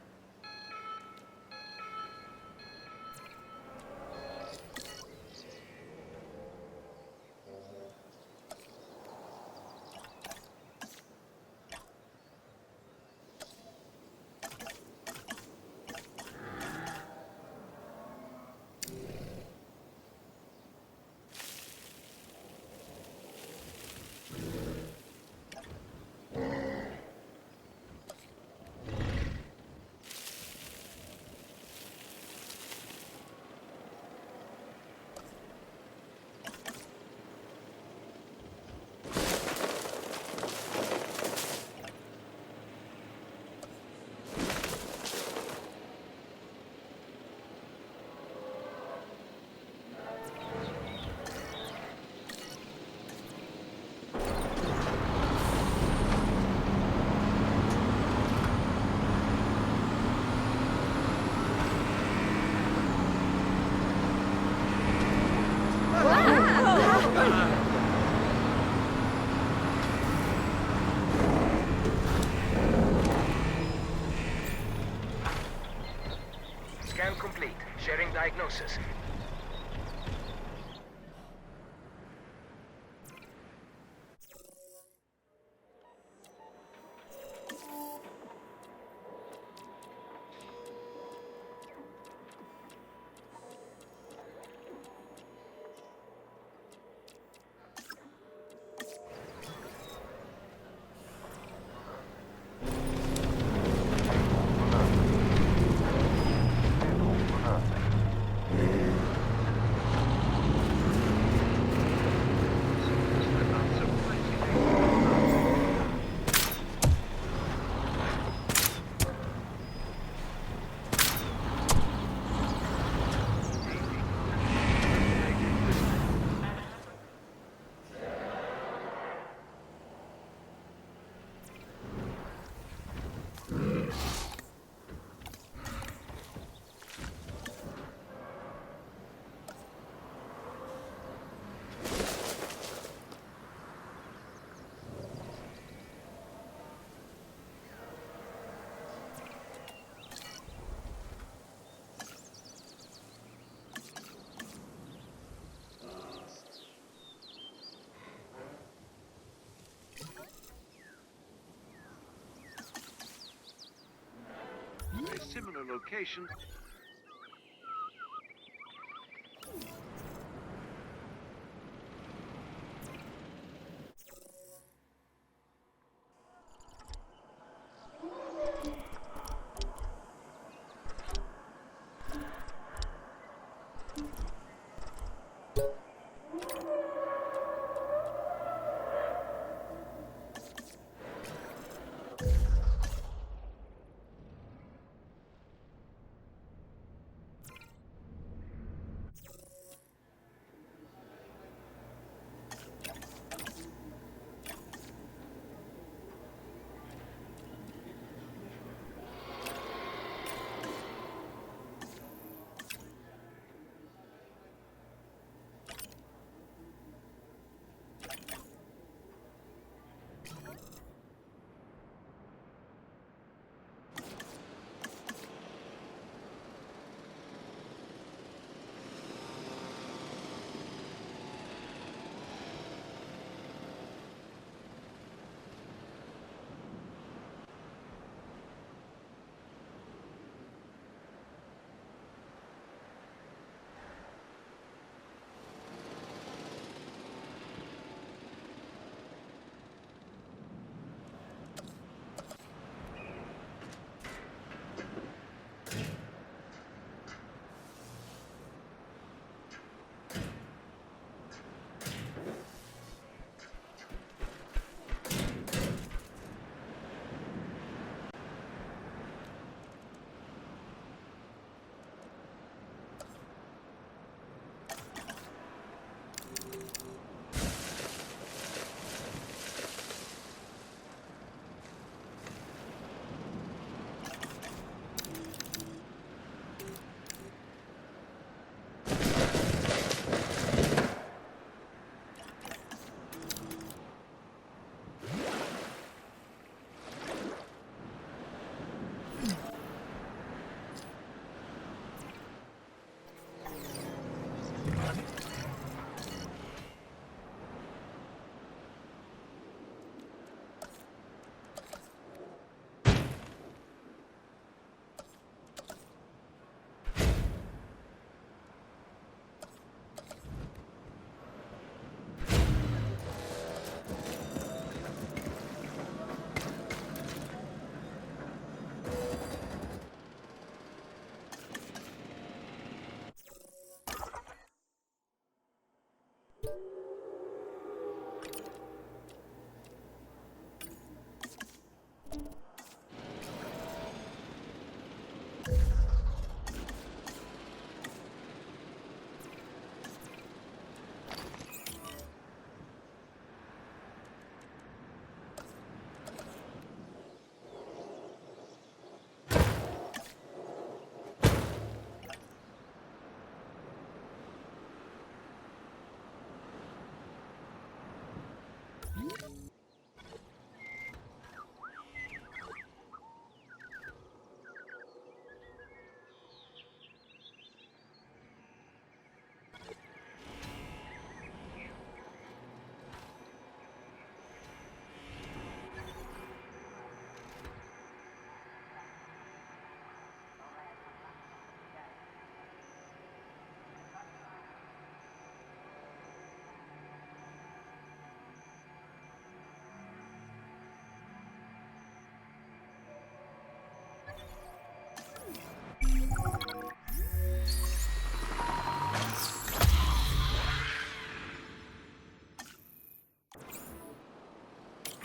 Scan complete. Sharing diagnosis. A similar location.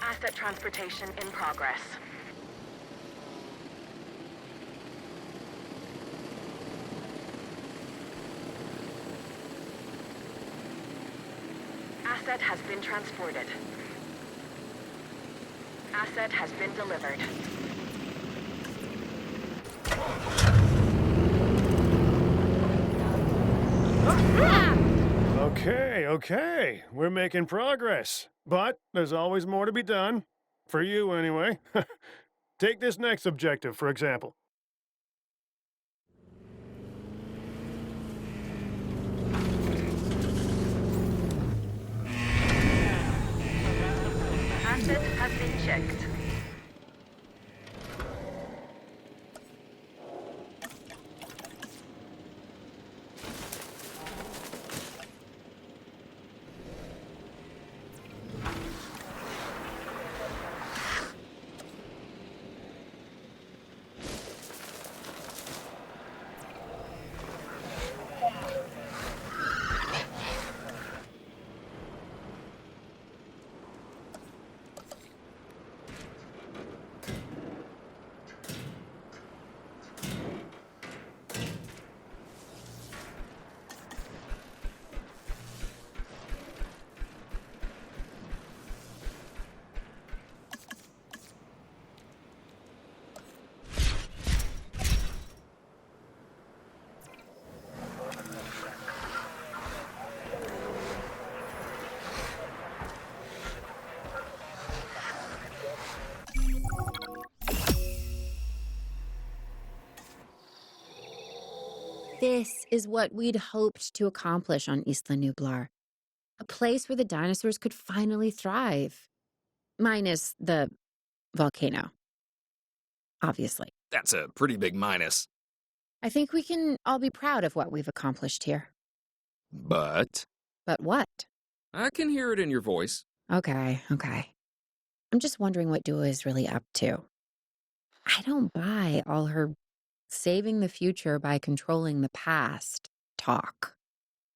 Asset transportation in progress. Asset has been transported. Asset has been delivered. Okay. We're making progress. But there's always more to be done. For you, anyway. Take this next objective, for example. Asset has been checked. This is what we'd hoped to accomplish on Isla Nublar. A place where the dinosaurs could finally thrive. Minus the volcano. Obviously. That's a pretty big minus. I think we can all be proud of what we've accomplished here. But But what? I can hear it in your voice. Okay. I'm just wondering what Dua is really up to. I don't buy all her saving the future by controlling the past talk.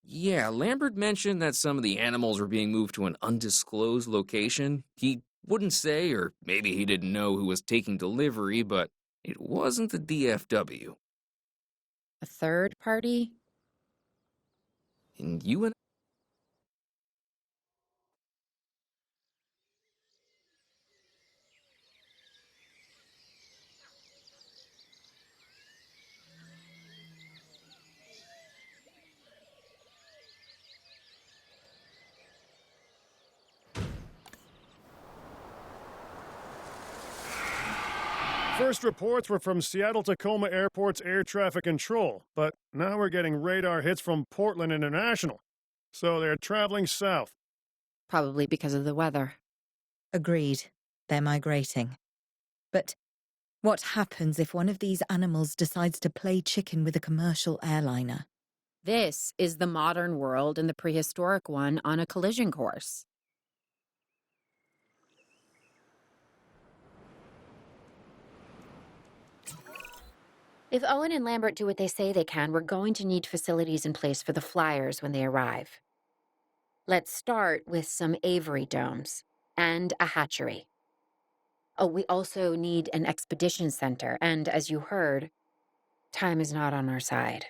Yeah, Lambert mentioned that some of the animals were being moved to an undisclosed location. He wouldn't say, or maybe he didn't know who was taking delivery, but it wasn't the DFW. A third party? And you and First reports were from Seattle-Tacoma Airport's air traffic control, but now we're getting radar hits from Portland International. So they're traveling south. Probably because of the weather. Agreed. They're migrating. But what happens if one of these animals decides to play chicken with a commercial airliner? This is the modern world and the prehistoric one on a collision course. If Owen and Lambert do what they say they can, we're going to need facilities in place for the flyers when they arrive. Let's start with some aviary domes and a hatchery. Oh, we also need an expedition center, and as you heard, time is not on our side.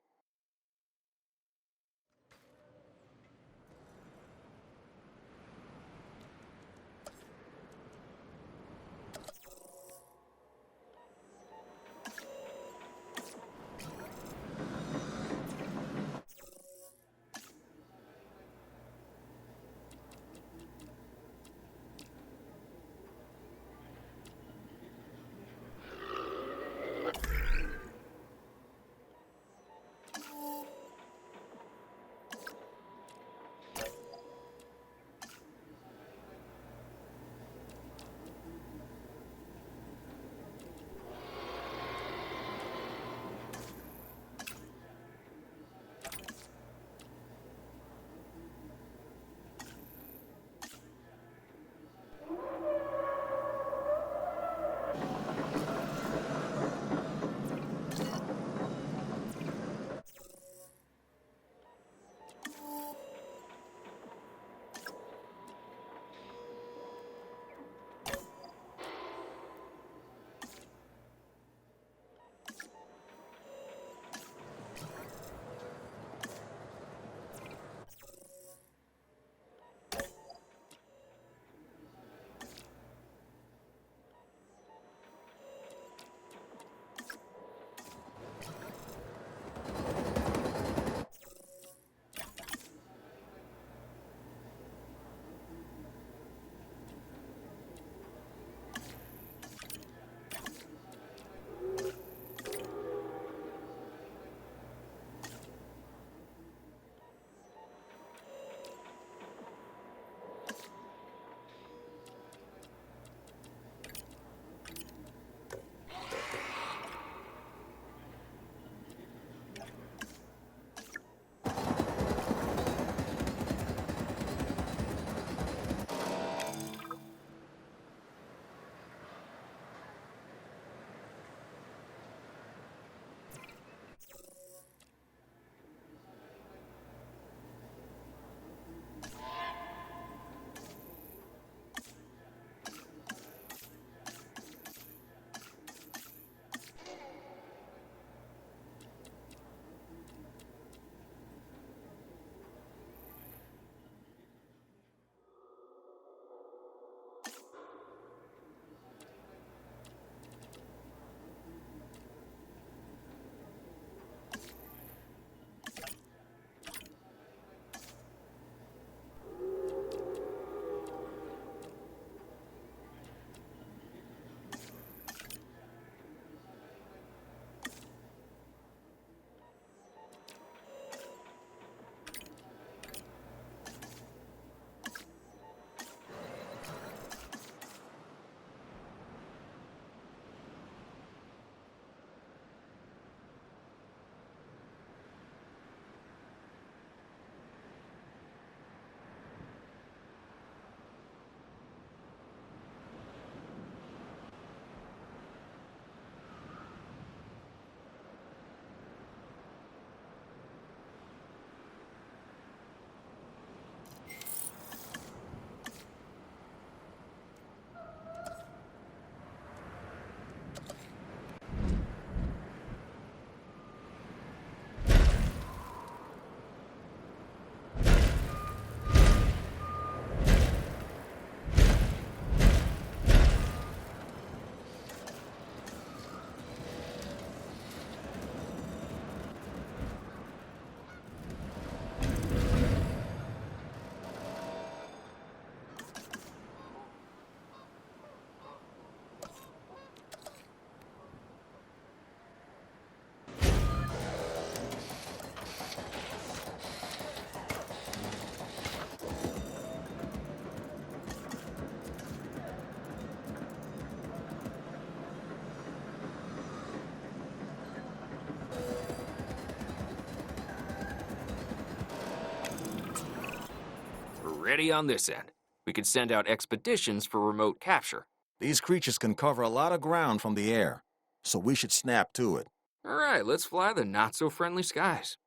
Ready on this end. We could send out expeditions for remote capture. These creatures can cover a lot of ground from the air, so we should snap to it. All right, let's fly the not-so-friendly skies.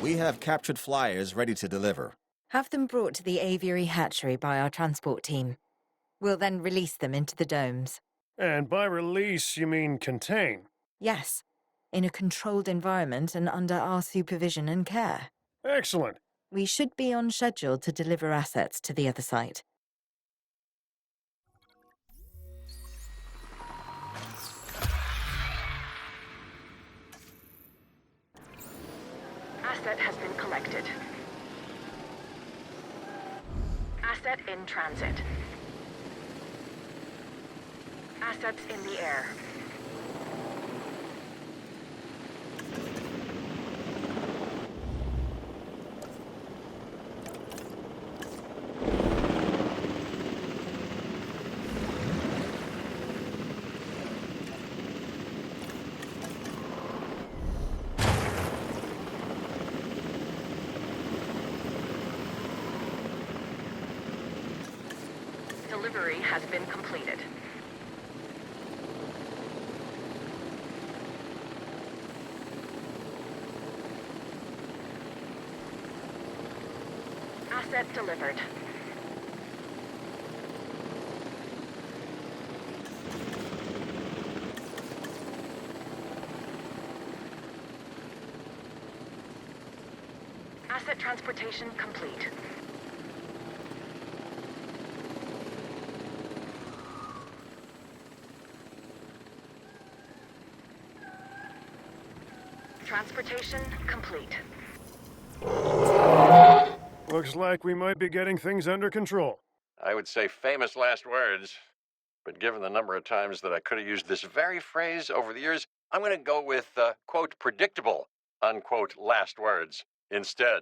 We have captured flyers ready to deliver. Have them brought to the aviary hatchery by our transport team. We'll then release them into the domes. And by release, you mean contain? Yes, in a controlled environment and under our supervision and care. Excellent. We should be on schedule to deliver assets to the other site. Asset has been collected. Asset in transit. Assets in the air. Delivery has been completed. Asset delivered. Asset transportation complete. Transportation complete. Looks like we might be getting things under control. I would say famous last words, but given the number of times that I could have used this very phrase over the years, I'm going to go with, quote, predictable, unquote, last words instead.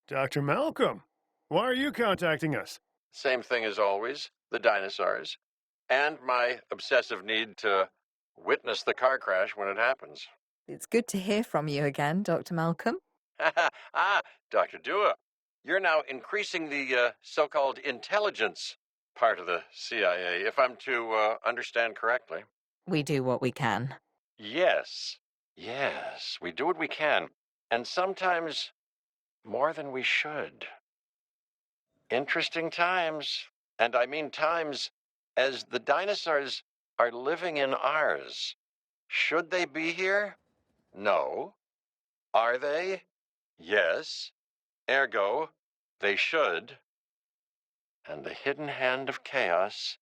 Dr. Malcolm, why are you contacting us? Same thing as always, the dinosaurs, and my obsessive need to witness the car crash when it happens. It's good to hear from you again, Dr. Malcolm. Dr. Dua, you're now increasing the so-called intelligence part of the CIA, if I'm to understand correctly. We do what we can. Yes, we do what we can, and sometimes more than we should. Interesting times, and I mean times as the dinosaurs are living in ours. Should they be here? No. Are they? Yes. Ergo, they should. And the hidden hand of chaos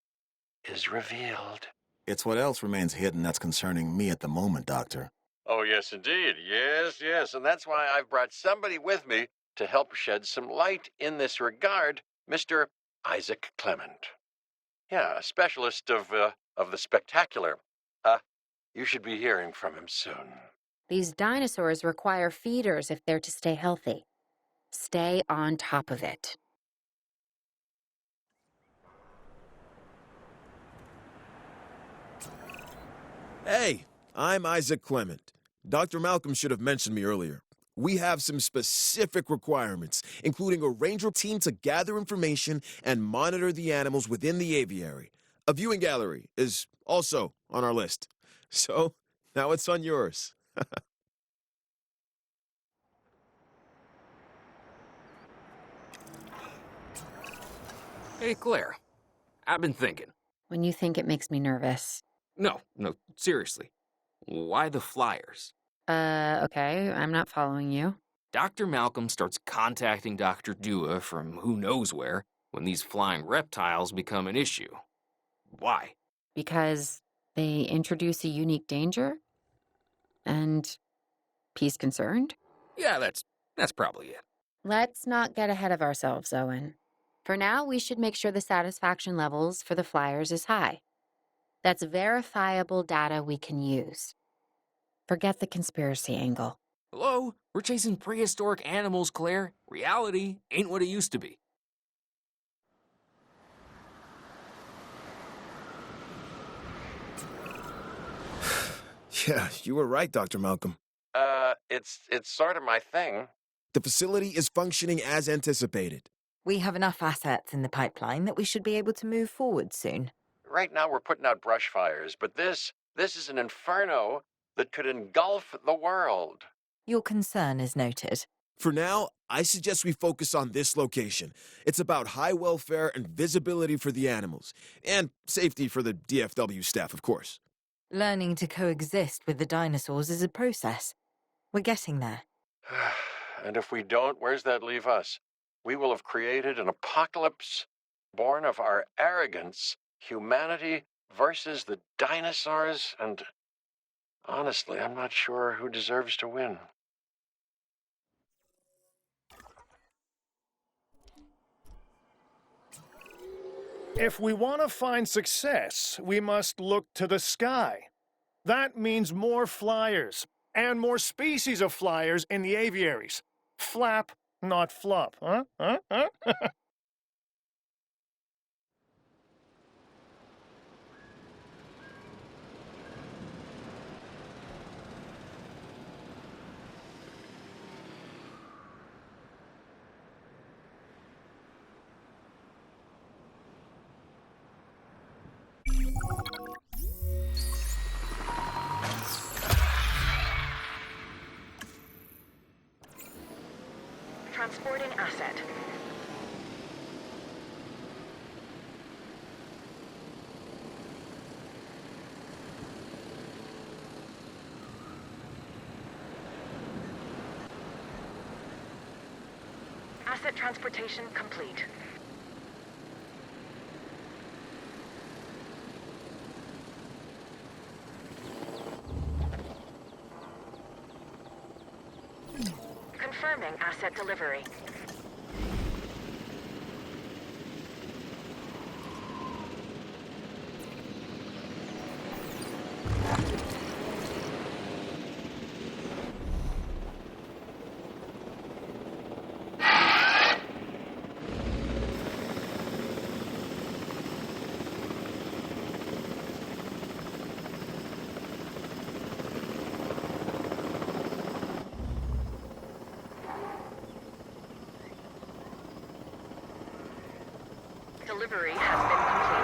is revealed. It's what else remains hidden that's concerning me at the moment, Doctor. Oh, yes, indeed. Yes. And that's why I've brought somebody with me to help shed some light in this regard, Mr. Isaac Clement. Yeah, a specialist of the spectacular. You should be hearing from him soon. These dinosaurs require feeders if they're to stay healthy. Stay on top of it. Hey, I'm Isaac Clement. Dr. Malcolm should have mentioned me earlier. We have some specific requirements, including a ranger team to gather information and monitor the animals within the aviary. A viewing gallery is also on our list. So, now it's on yours. Hey, Claire. I've been thinking. When you think it makes me nervous. No, seriously. Why the flyers? Okay, I'm not following you. Dr. Malcolm starts contacting Dr. Dua from who knows where when these flying reptiles become an issue. Why? Because they introduce a unique danger? And he's concerned? Yeah, that's probably it. Let's not get ahead of ourselves, Owen. For now, we should make sure the satisfaction levels for the flyers is high. That's verifiable data we can use. Forget the conspiracy angle. Hello? We're chasing prehistoric animals, Claire. Reality ain't what it used to be. Yeah, you were right, Dr. Malcolm. It's sort of my thing. The facility is functioning as anticipated. We have enough assets in the pipeline that we should be able to move forward soon. Right now we're putting out brush fires, but this is an inferno that could engulf the world. Your concern is noted. For now, I suggest we focus on this location. It's about high welfare and visibility for the animals, and safety for the DFW staff, of course. Learning to coexist with the dinosaurs is a process. We're getting there. And if we don't, where's that leave us? We will have created an apocalypse born of our arrogance, humanity versus the dinosaurs, and honestly, I'm not sure who deserves to win. If we want to find success, we must look to the sky. That means more flyers, and more species of flyers in the aviaries. Flap, not flop, huh? Transporting asset. Asset transportation complete. Confirming asset delivery. Delivery has been completed.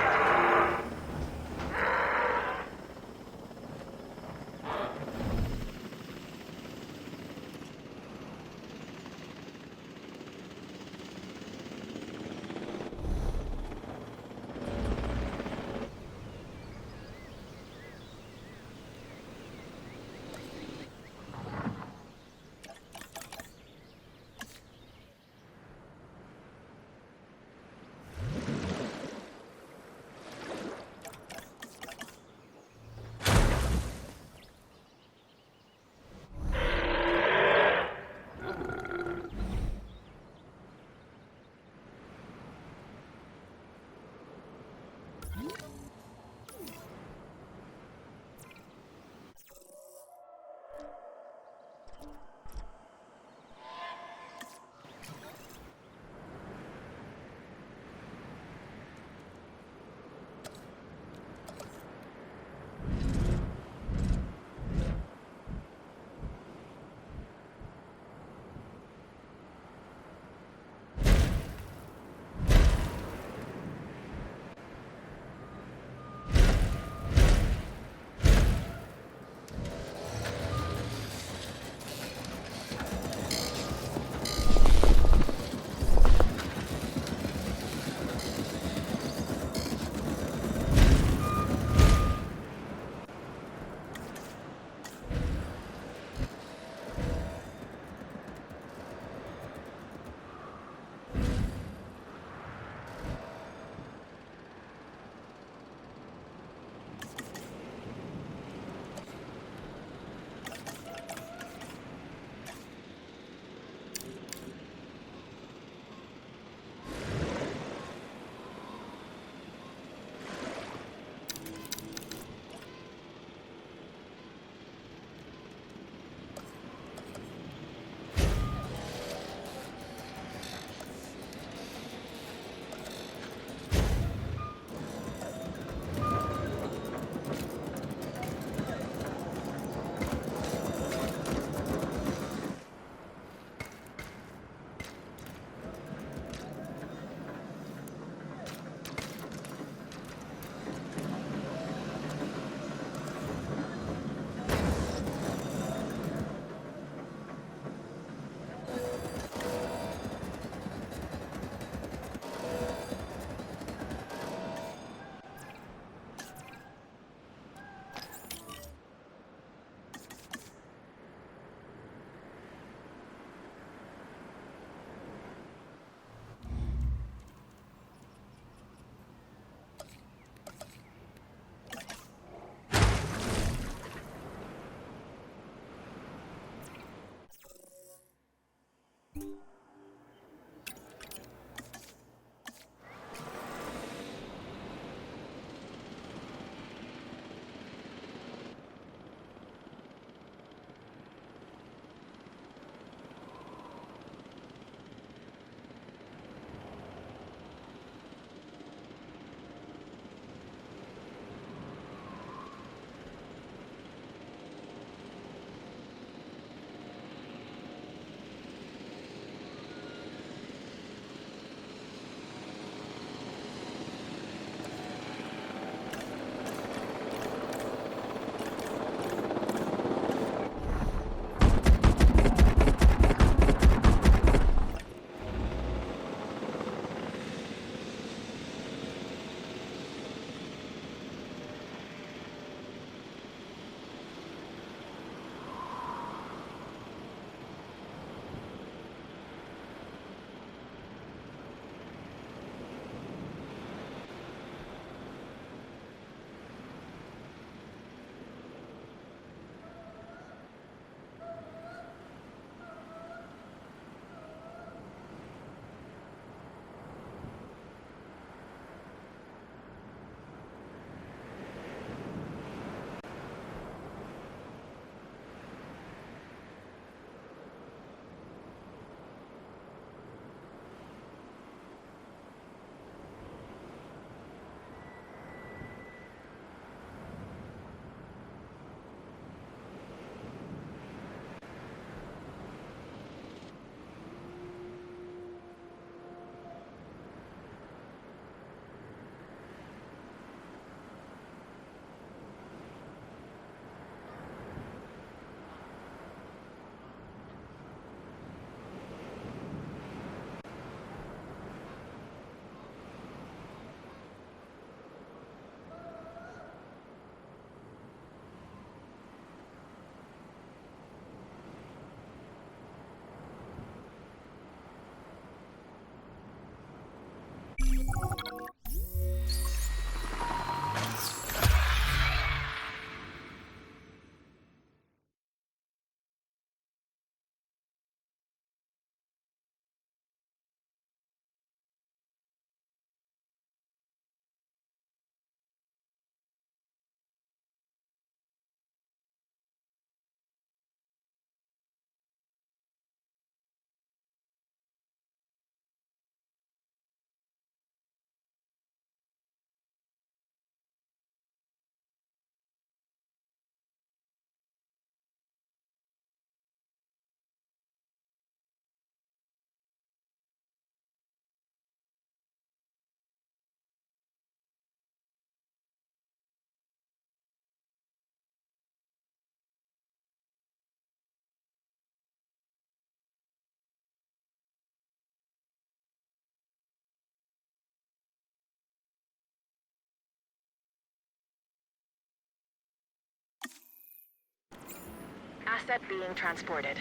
Asset being transported.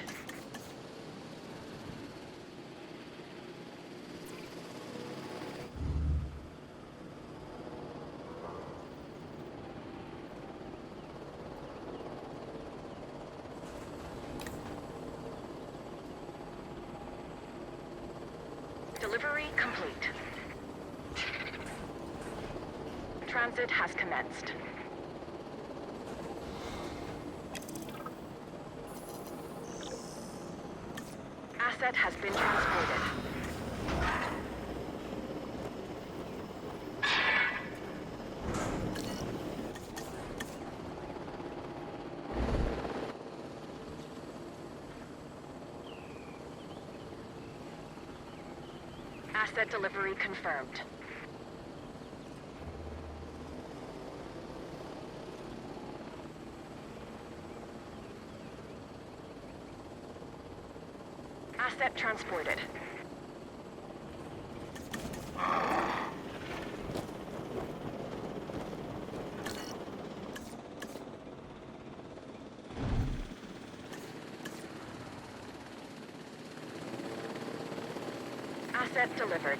Delivery complete. Transit has commenced. Asset has been transported. Asset delivery confirmed. Asset transported. Asset delivered.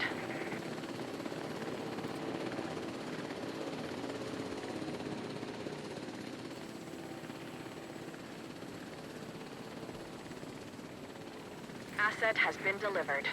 Asset has been delivered.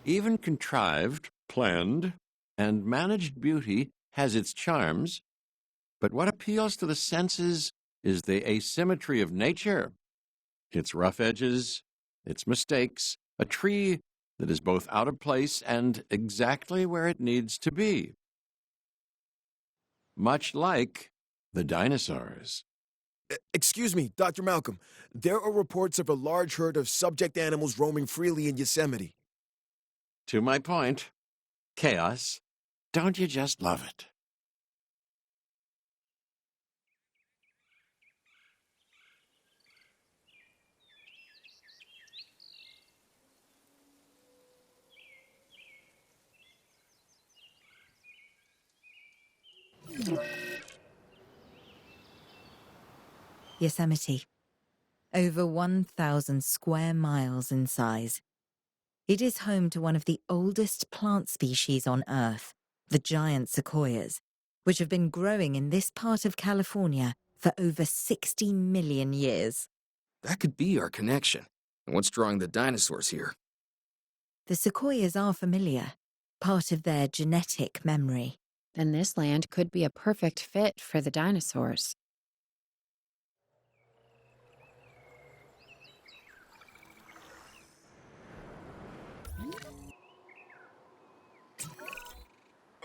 Even contrived, planned, and managed beauty has its charms, but what appeals to the senses is the asymmetry of nature, its rough edges, its mistakes, a tree that is both out of place and exactly where it needs to be. Much like the dinosaurs. Excuse me, Dr. Malcolm. There are reports of a large herd of subject animals roaming freely in Yosemite. To my point, chaos. Don't you just love it? Yosemite. Over 1,000 square miles in size. It is home to one of the oldest plant species on Earth, the giant sequoias, which have been growing in this part of California for over 60 million years. That could be our connection. And what's drawing the dinosaurs here? The sequoias are familiar, part of their genetic memory. Then this land could be a perfect fit for the dinosaurs.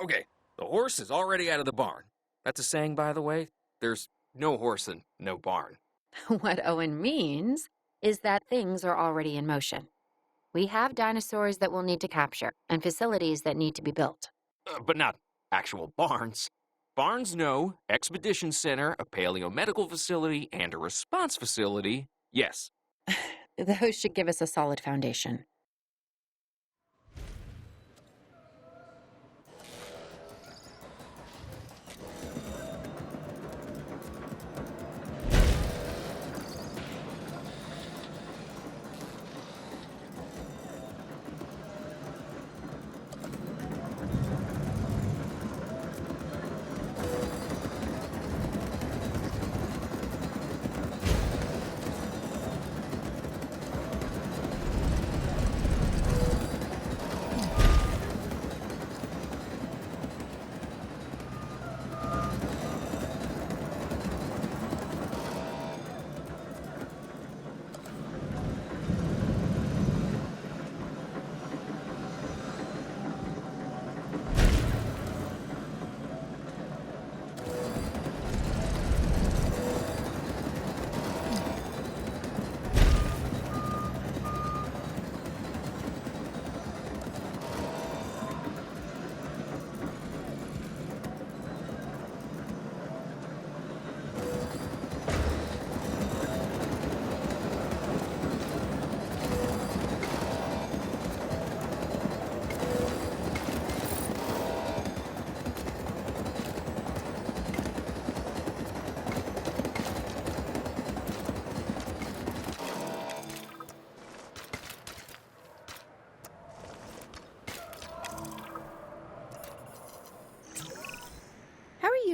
Okay, the horse is already out of the barn. That's a saying, by the way. There's no horse and no barn. What Owen means is that things are already in motion. We have dinosaurs that we'll need to capture and facilities that need to be built. But not actual barns. Barns, no. Expedition center, a paleomedical facility, and a response facility, yes. Those should give us a solid foundation.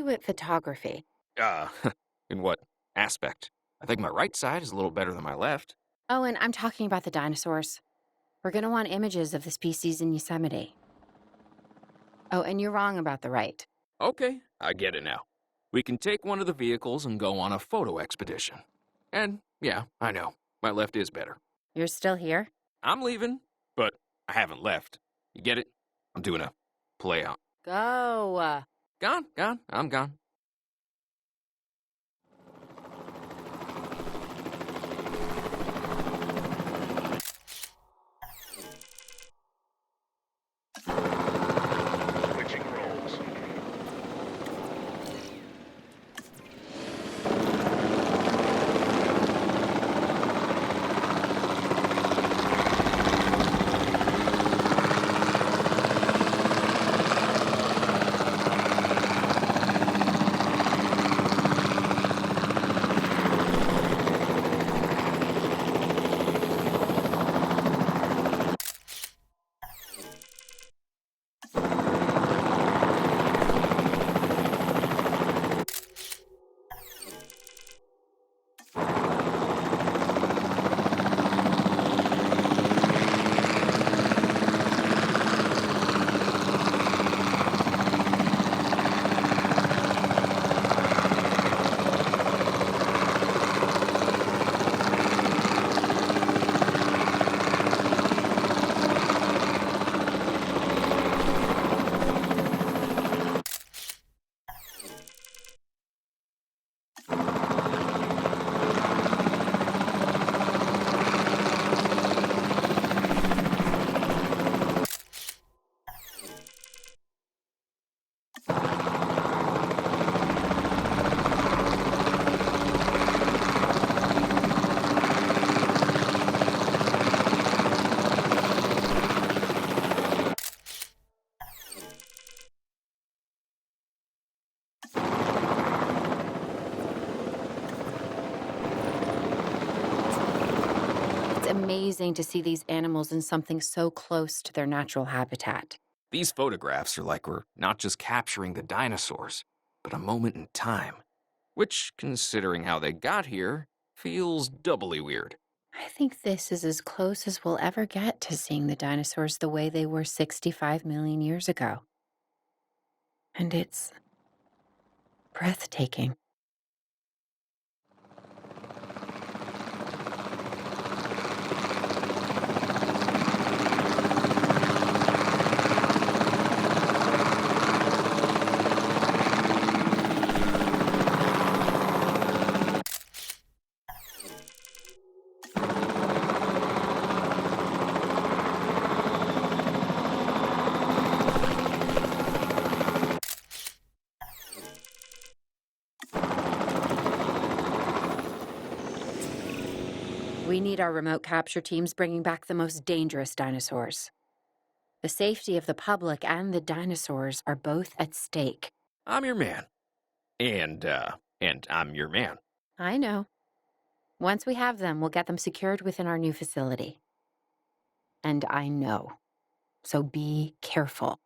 you at photography? In what aspect? I think my right side is a little better than my left. Oh, and I'm talking about the dinosaurs. We're going to want images of the species in Yosemite. Oh, and you're wrong about the right. Okay, I get it now. We can take one of the vehicles and go on a photo expedition. And, yeah, I know, my left is better. You're still here? I'm leaving, but I haven't left. You get it? I'm doing a play out. Go. Gone, I'm gone. Switching roles. It's amazing to see these animals in something so close to their natural habitat. These photographs are like we're not just capturing the dinosaurs, but a moment in time. Which, considering how they got here, feels doubly weird. I think this is as close as we'll ever get to seeing the dinosaurs the way they were 65 million years ago. And it's breathtaking. We need our remote capture teams bringing back the most dangerous dinosaurs. The safety of the public and the dinosaurs are both at stake. I'm your man. And I'm your man. I know. Once we have them, we'll get them secured within our new facility. And I know. So be careful.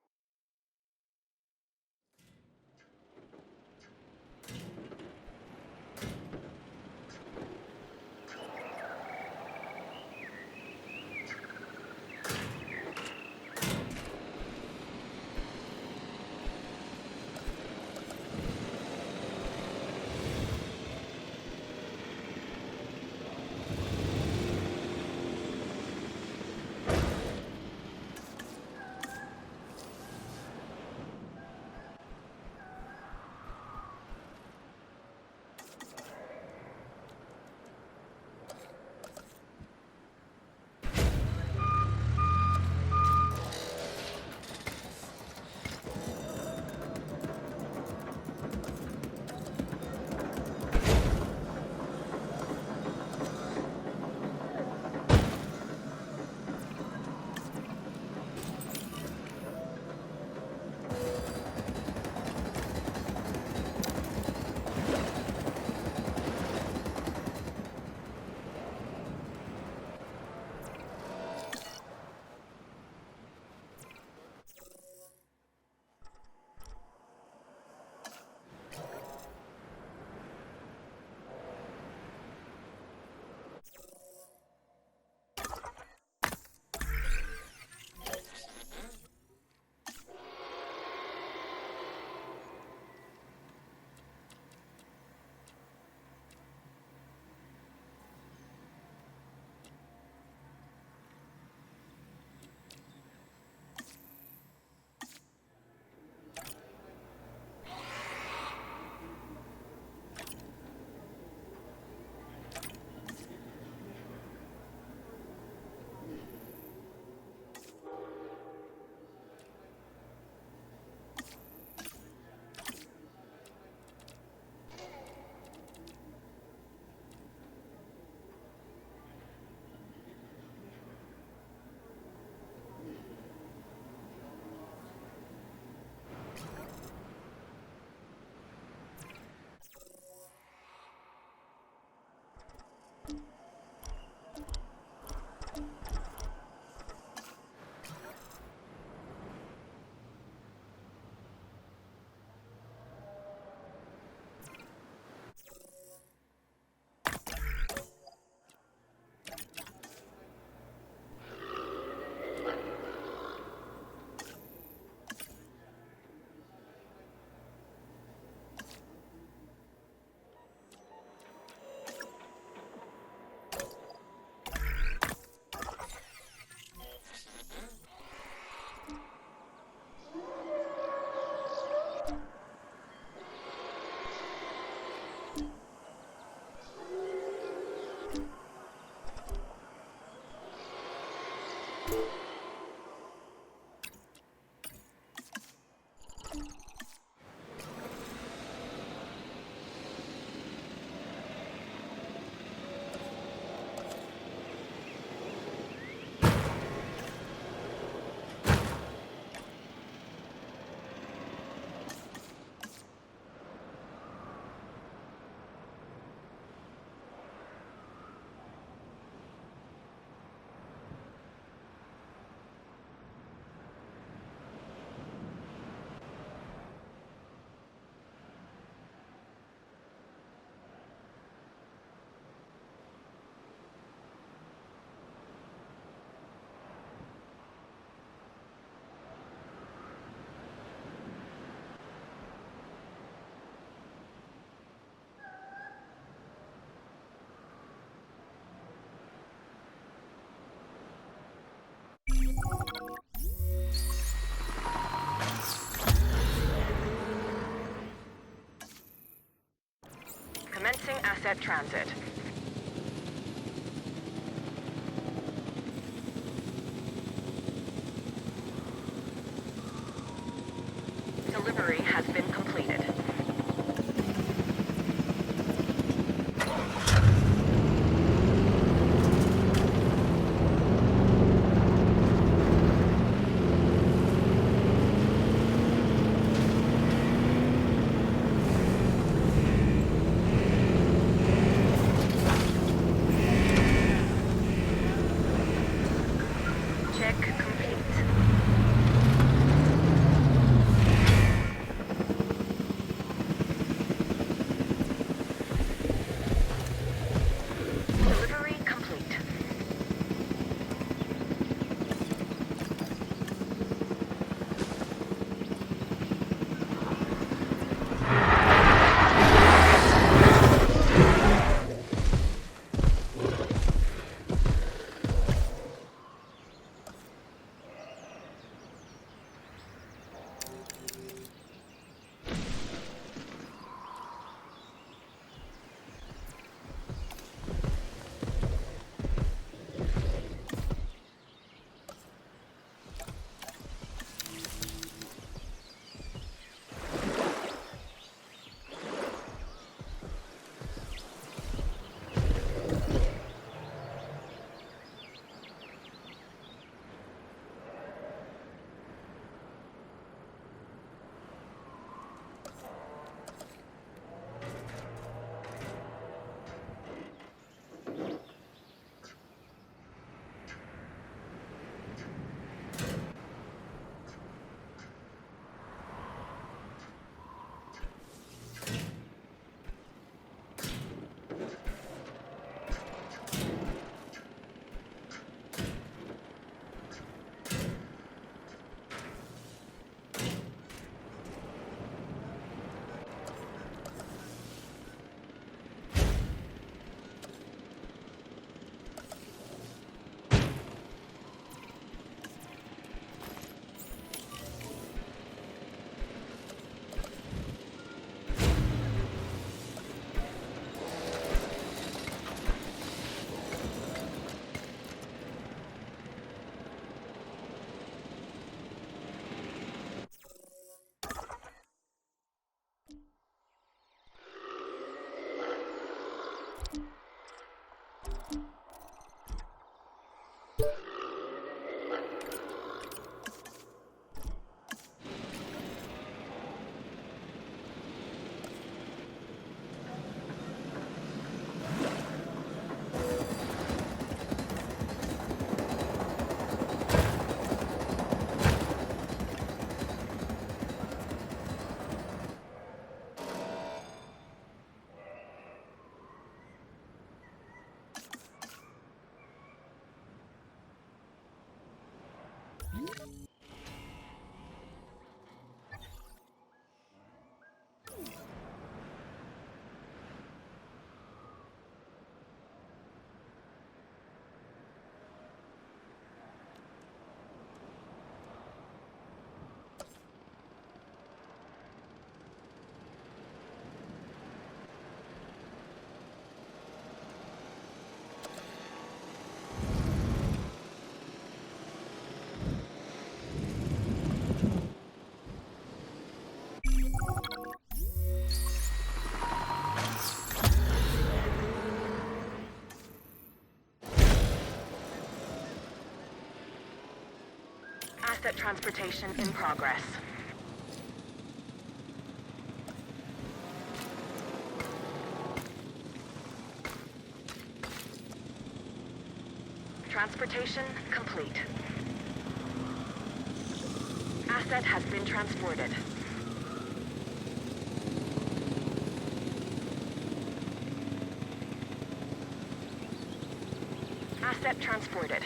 Asset transit. Delivery has been completed. Check complete. Delivery complete. Asset transportation in progress. Transportation complete. Asset has been transported. Asset transported.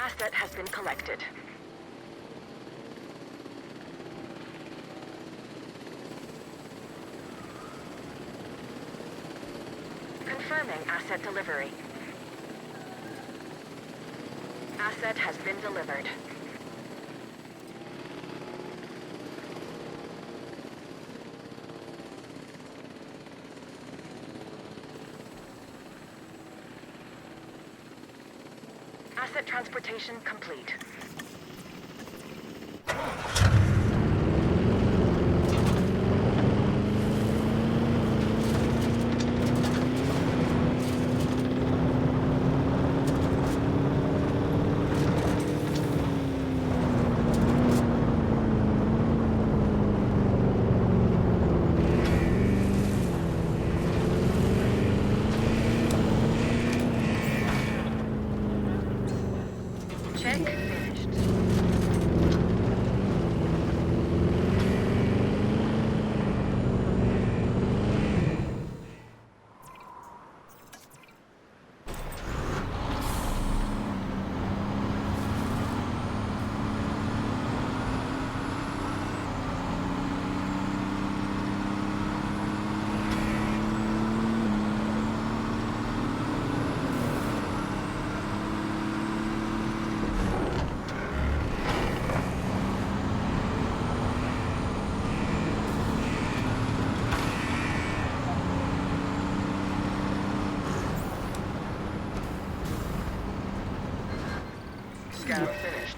Asset has been collected. Confirming asset delivery. Asset has been delivered. Asset transportation complete. Check finished. Scan finished.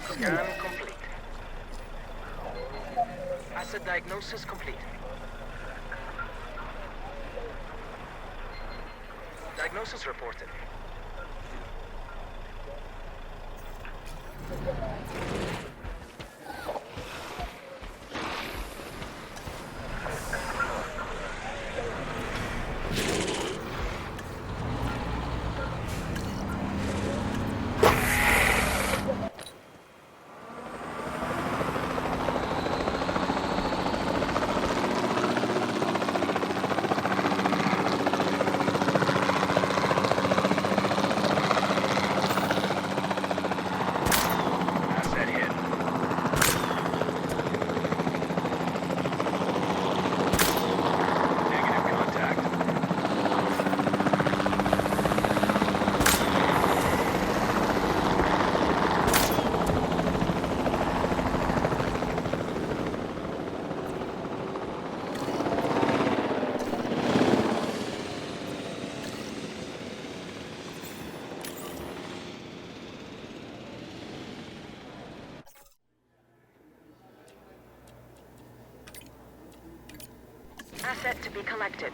Scan complete. Asset diagnosis complete. Diagnosis reported. Asset hit. Negative contact. Asset to be collected.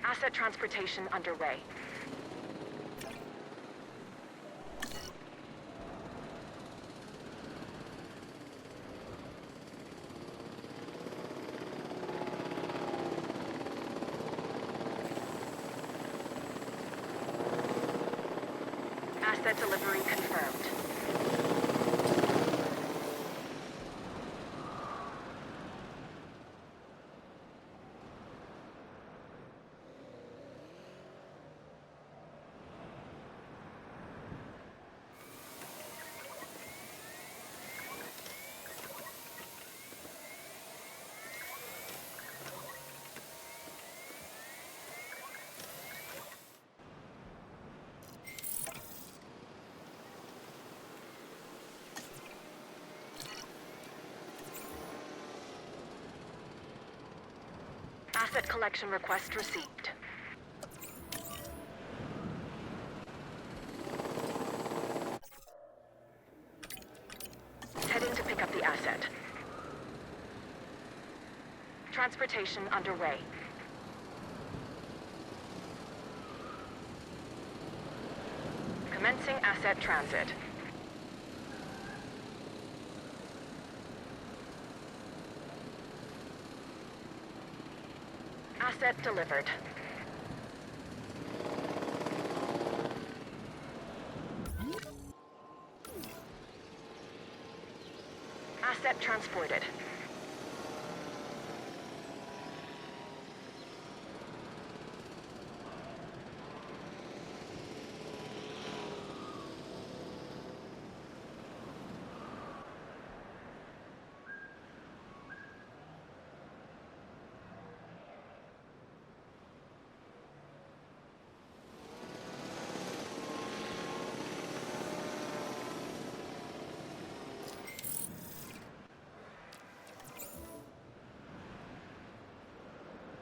Asset transportation underway. Asset delivery confirmed. Asset collection request received. Heading to pick up the asset. Transportation underway. Commencing asset transit. Asset delivered. Asset transported.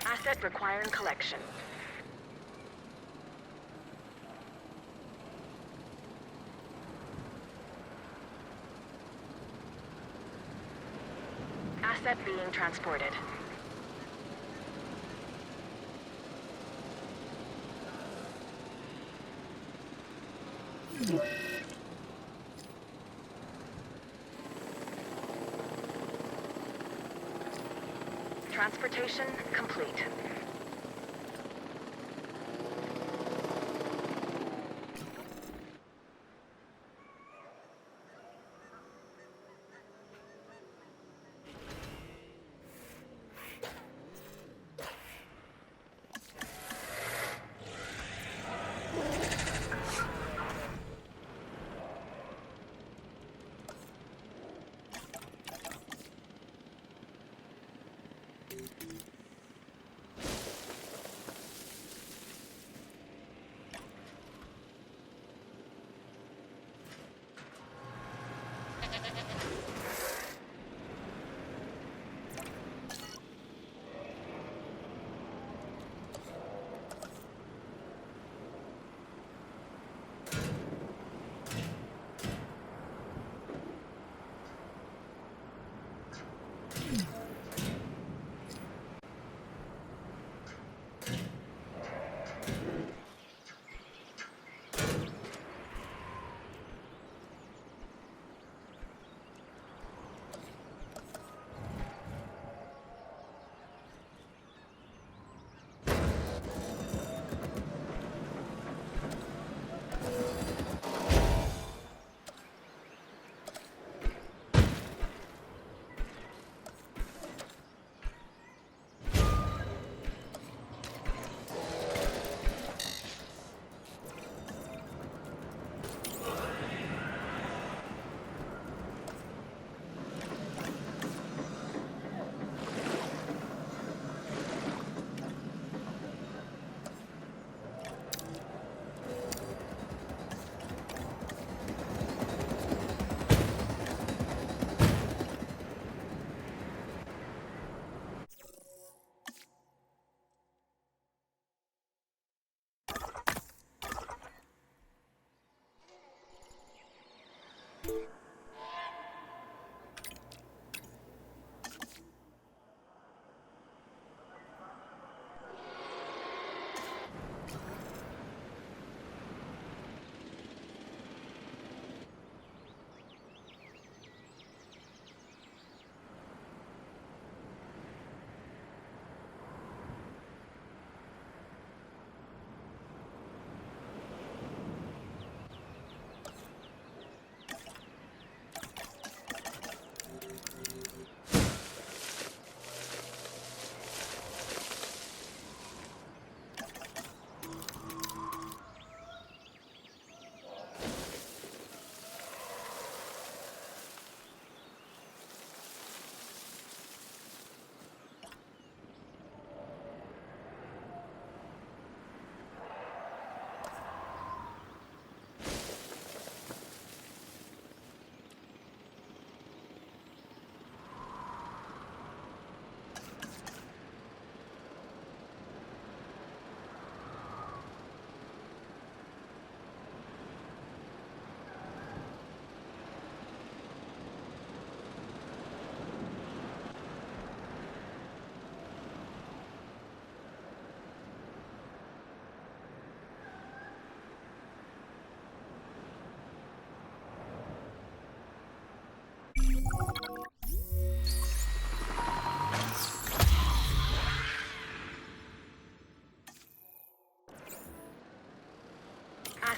Asset requiring collection. Asset being transported. Transportation complete.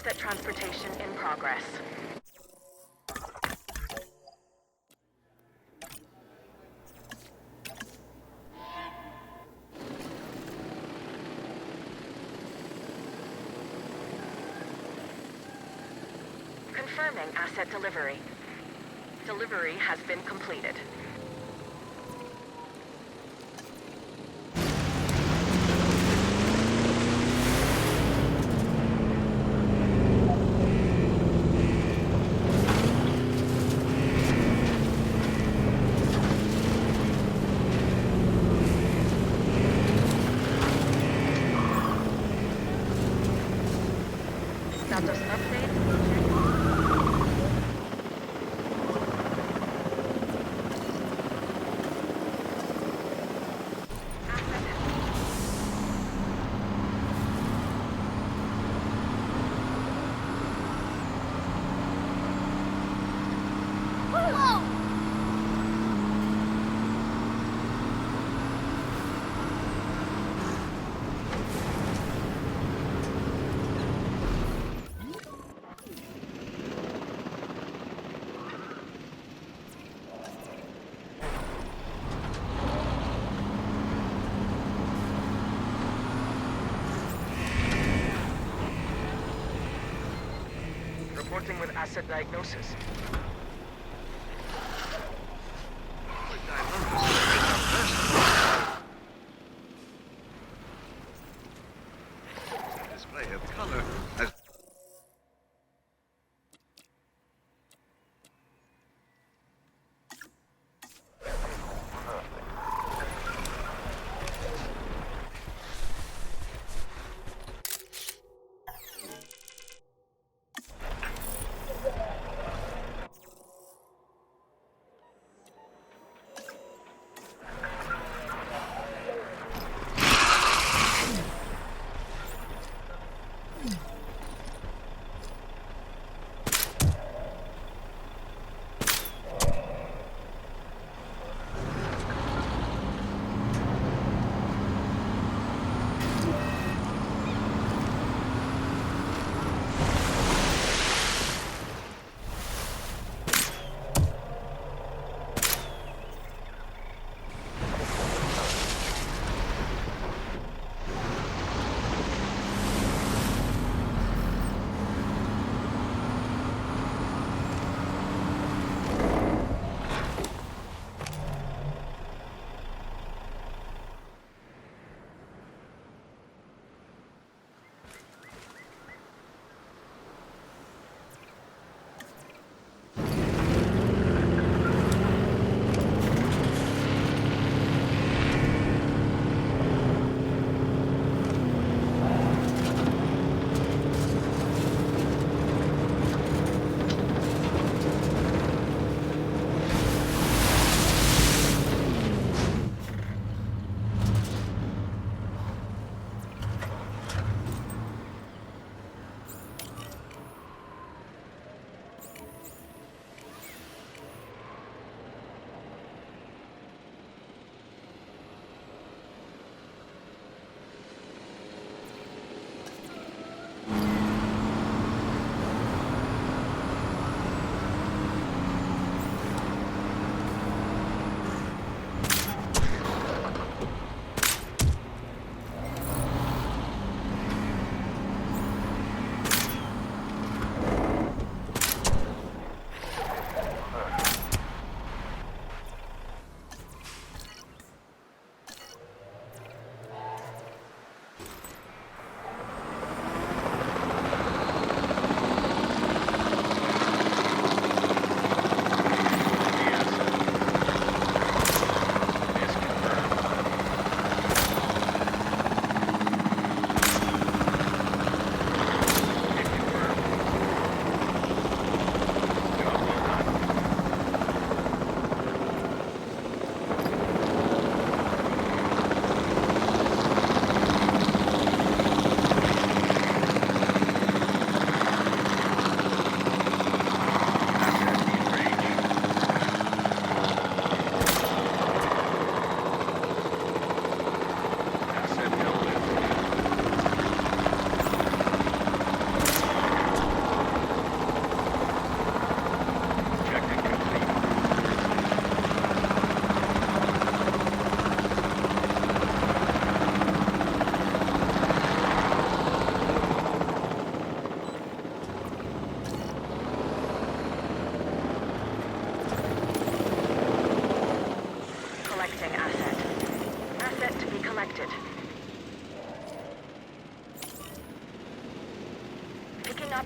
Asset transportation in progress. Confirming asset delivery. Delivery has been completed. Status update. Reporting with asset diagnosis. Display of color as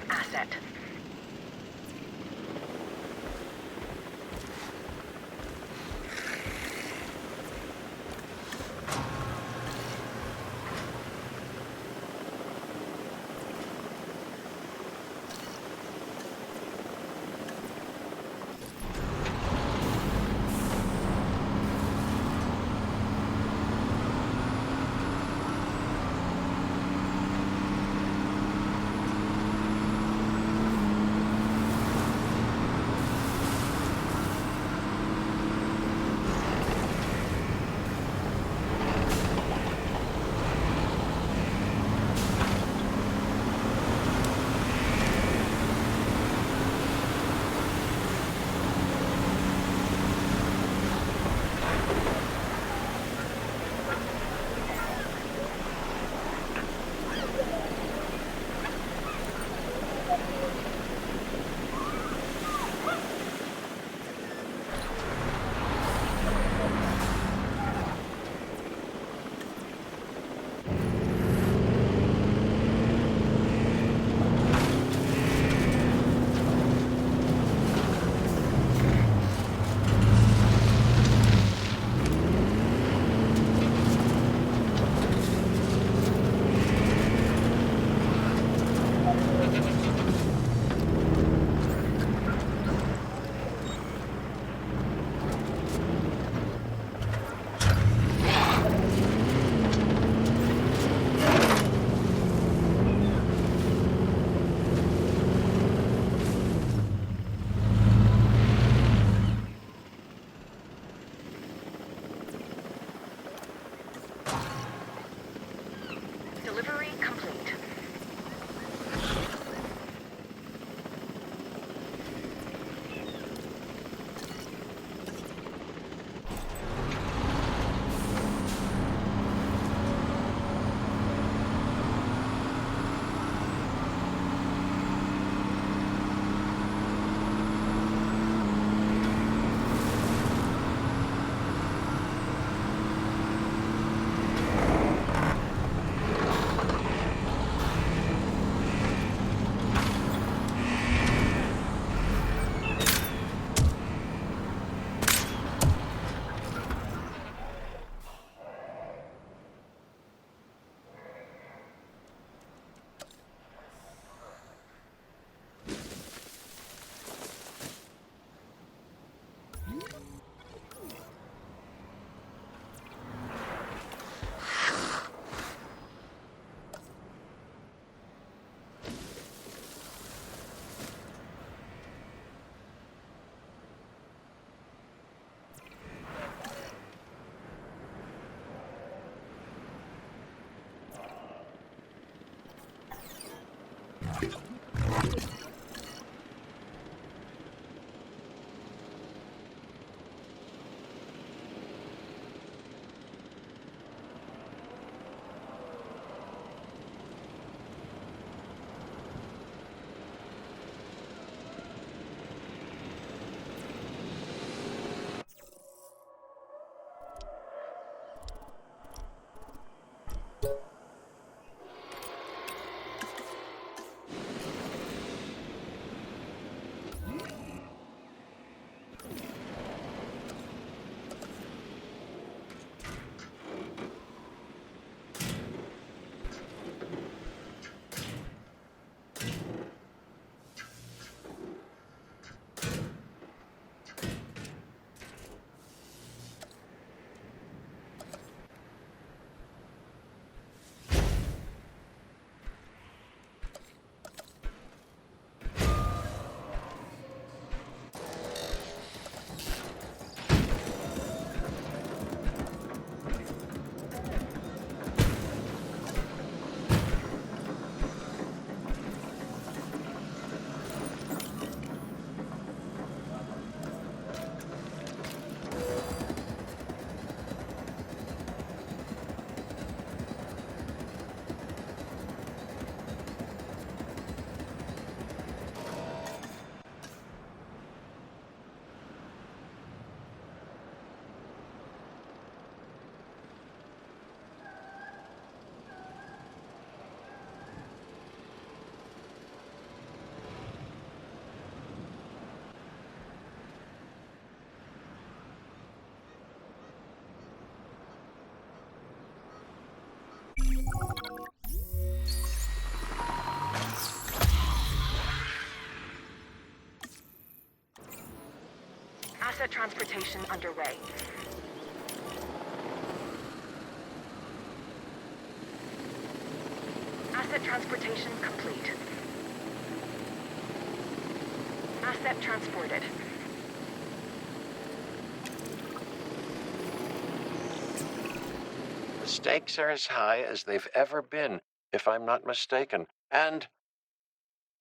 up asset. Delivery complete. Asset transportation underway. Asset transportation complete. Asset transported. The stakes are as high as they've ever been, if I'm not mistaken. And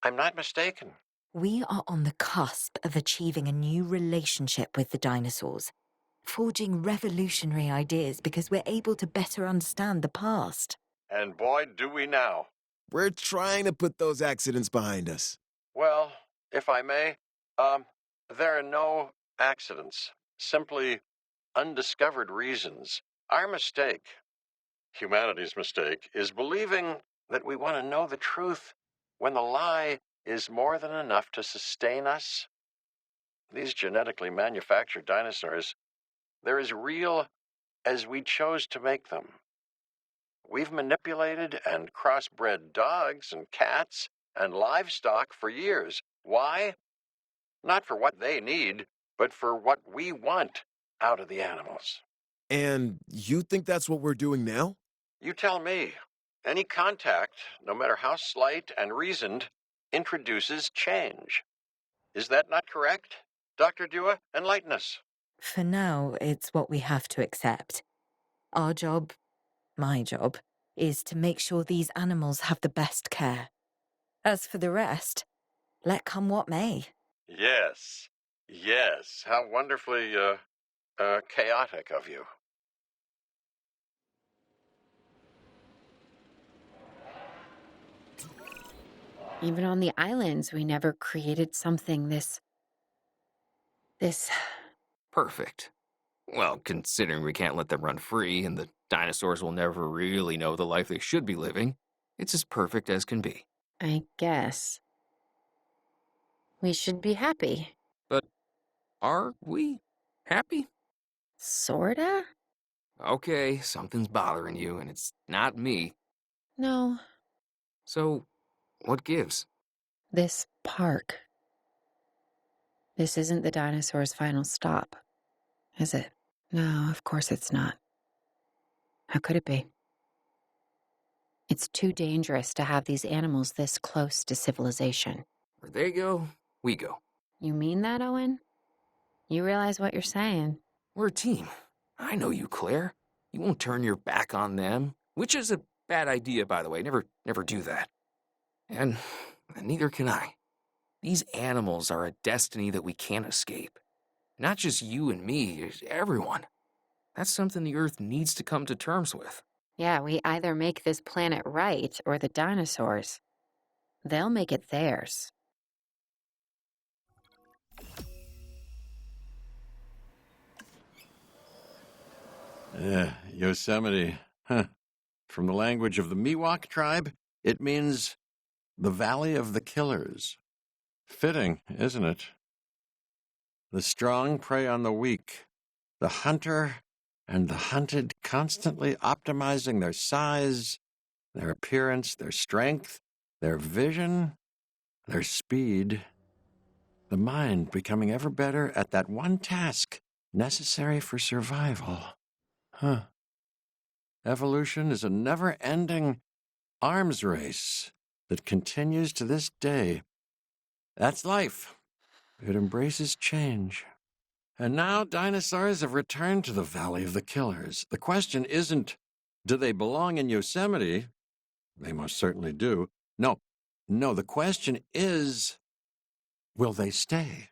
I'm not mistaken. We are on the cusp of achieving a new relationship with the dinosaurs, forging revolutionary ideas because we're able to better understand the past. And boy, do we now. We're trying to put those accidents behind us. Well, if I may, there are no accidents, simply undiscovered reasons. Our mistake, humanity's mistake, is believing that we want to know the truth when the lie is more than enough to sustain us. These genetically manufactured dinosaurs, they're as real as we chose to make them. We've manipulated and crossbred dogs and cats and livestock for years. Why? Not for what they need, but for what we want out of the animals. And you think that's what we're doing now? You tell me. Any contact, no matter how slight and reasoned, introduces change. Is that not correct? Dr. Dua, enlighten us. For now, it's what we have to accept. Our job, my job, is to make sure these animals have the best care. As for the rest, let come what may. Yes. Yes. How wonderfully, chaotic of you. Even on the islands, we never created something this... Perfect. Well, considering we can't let them run free and the dinosaurs will never really know the life they should be living, it's as perfect as can be. I guess. We should be happy. But are we happy? Sorta? Okay, something's bothering you, and it's not me. No. So, what gives? This park. This isn't the dinosaurs' final stop, is it? No, of course it's not. How could it be? It's too dangerous to have these animals this close to civilization. Where they go, we go. You mean that, Owen? You realize what you're saying? We're a team. I know you, Claire. You won't turn your back on them, which is a bad idea, by the way. Never do that. And neither can I. These animals are a destiny that we can't escape. Not just you and me, everyone. That's something the Earth needs to come to terms with. Yeah, we either make this planet right or the dinosaurs. They'll make it theirs. Yosemite. Huh. From the language of the Miwok tribe, it means the Valley of the Killers. Fitting, isn't it? The strong prey on the weak, the hunter and the hunted constantly optimizing their size, their appearance, their strength, their vision, their speed. The mind becoming ever better at that one task necessary for survival. Huh. Evolution is a never-ending arms race that continues to this day. That's life. It embraces change. And now dinosaurs have returned to the Valley of the Killers. The question isn't, do they belong in Yosemite? They most certainly do. No, the question is, will they stay?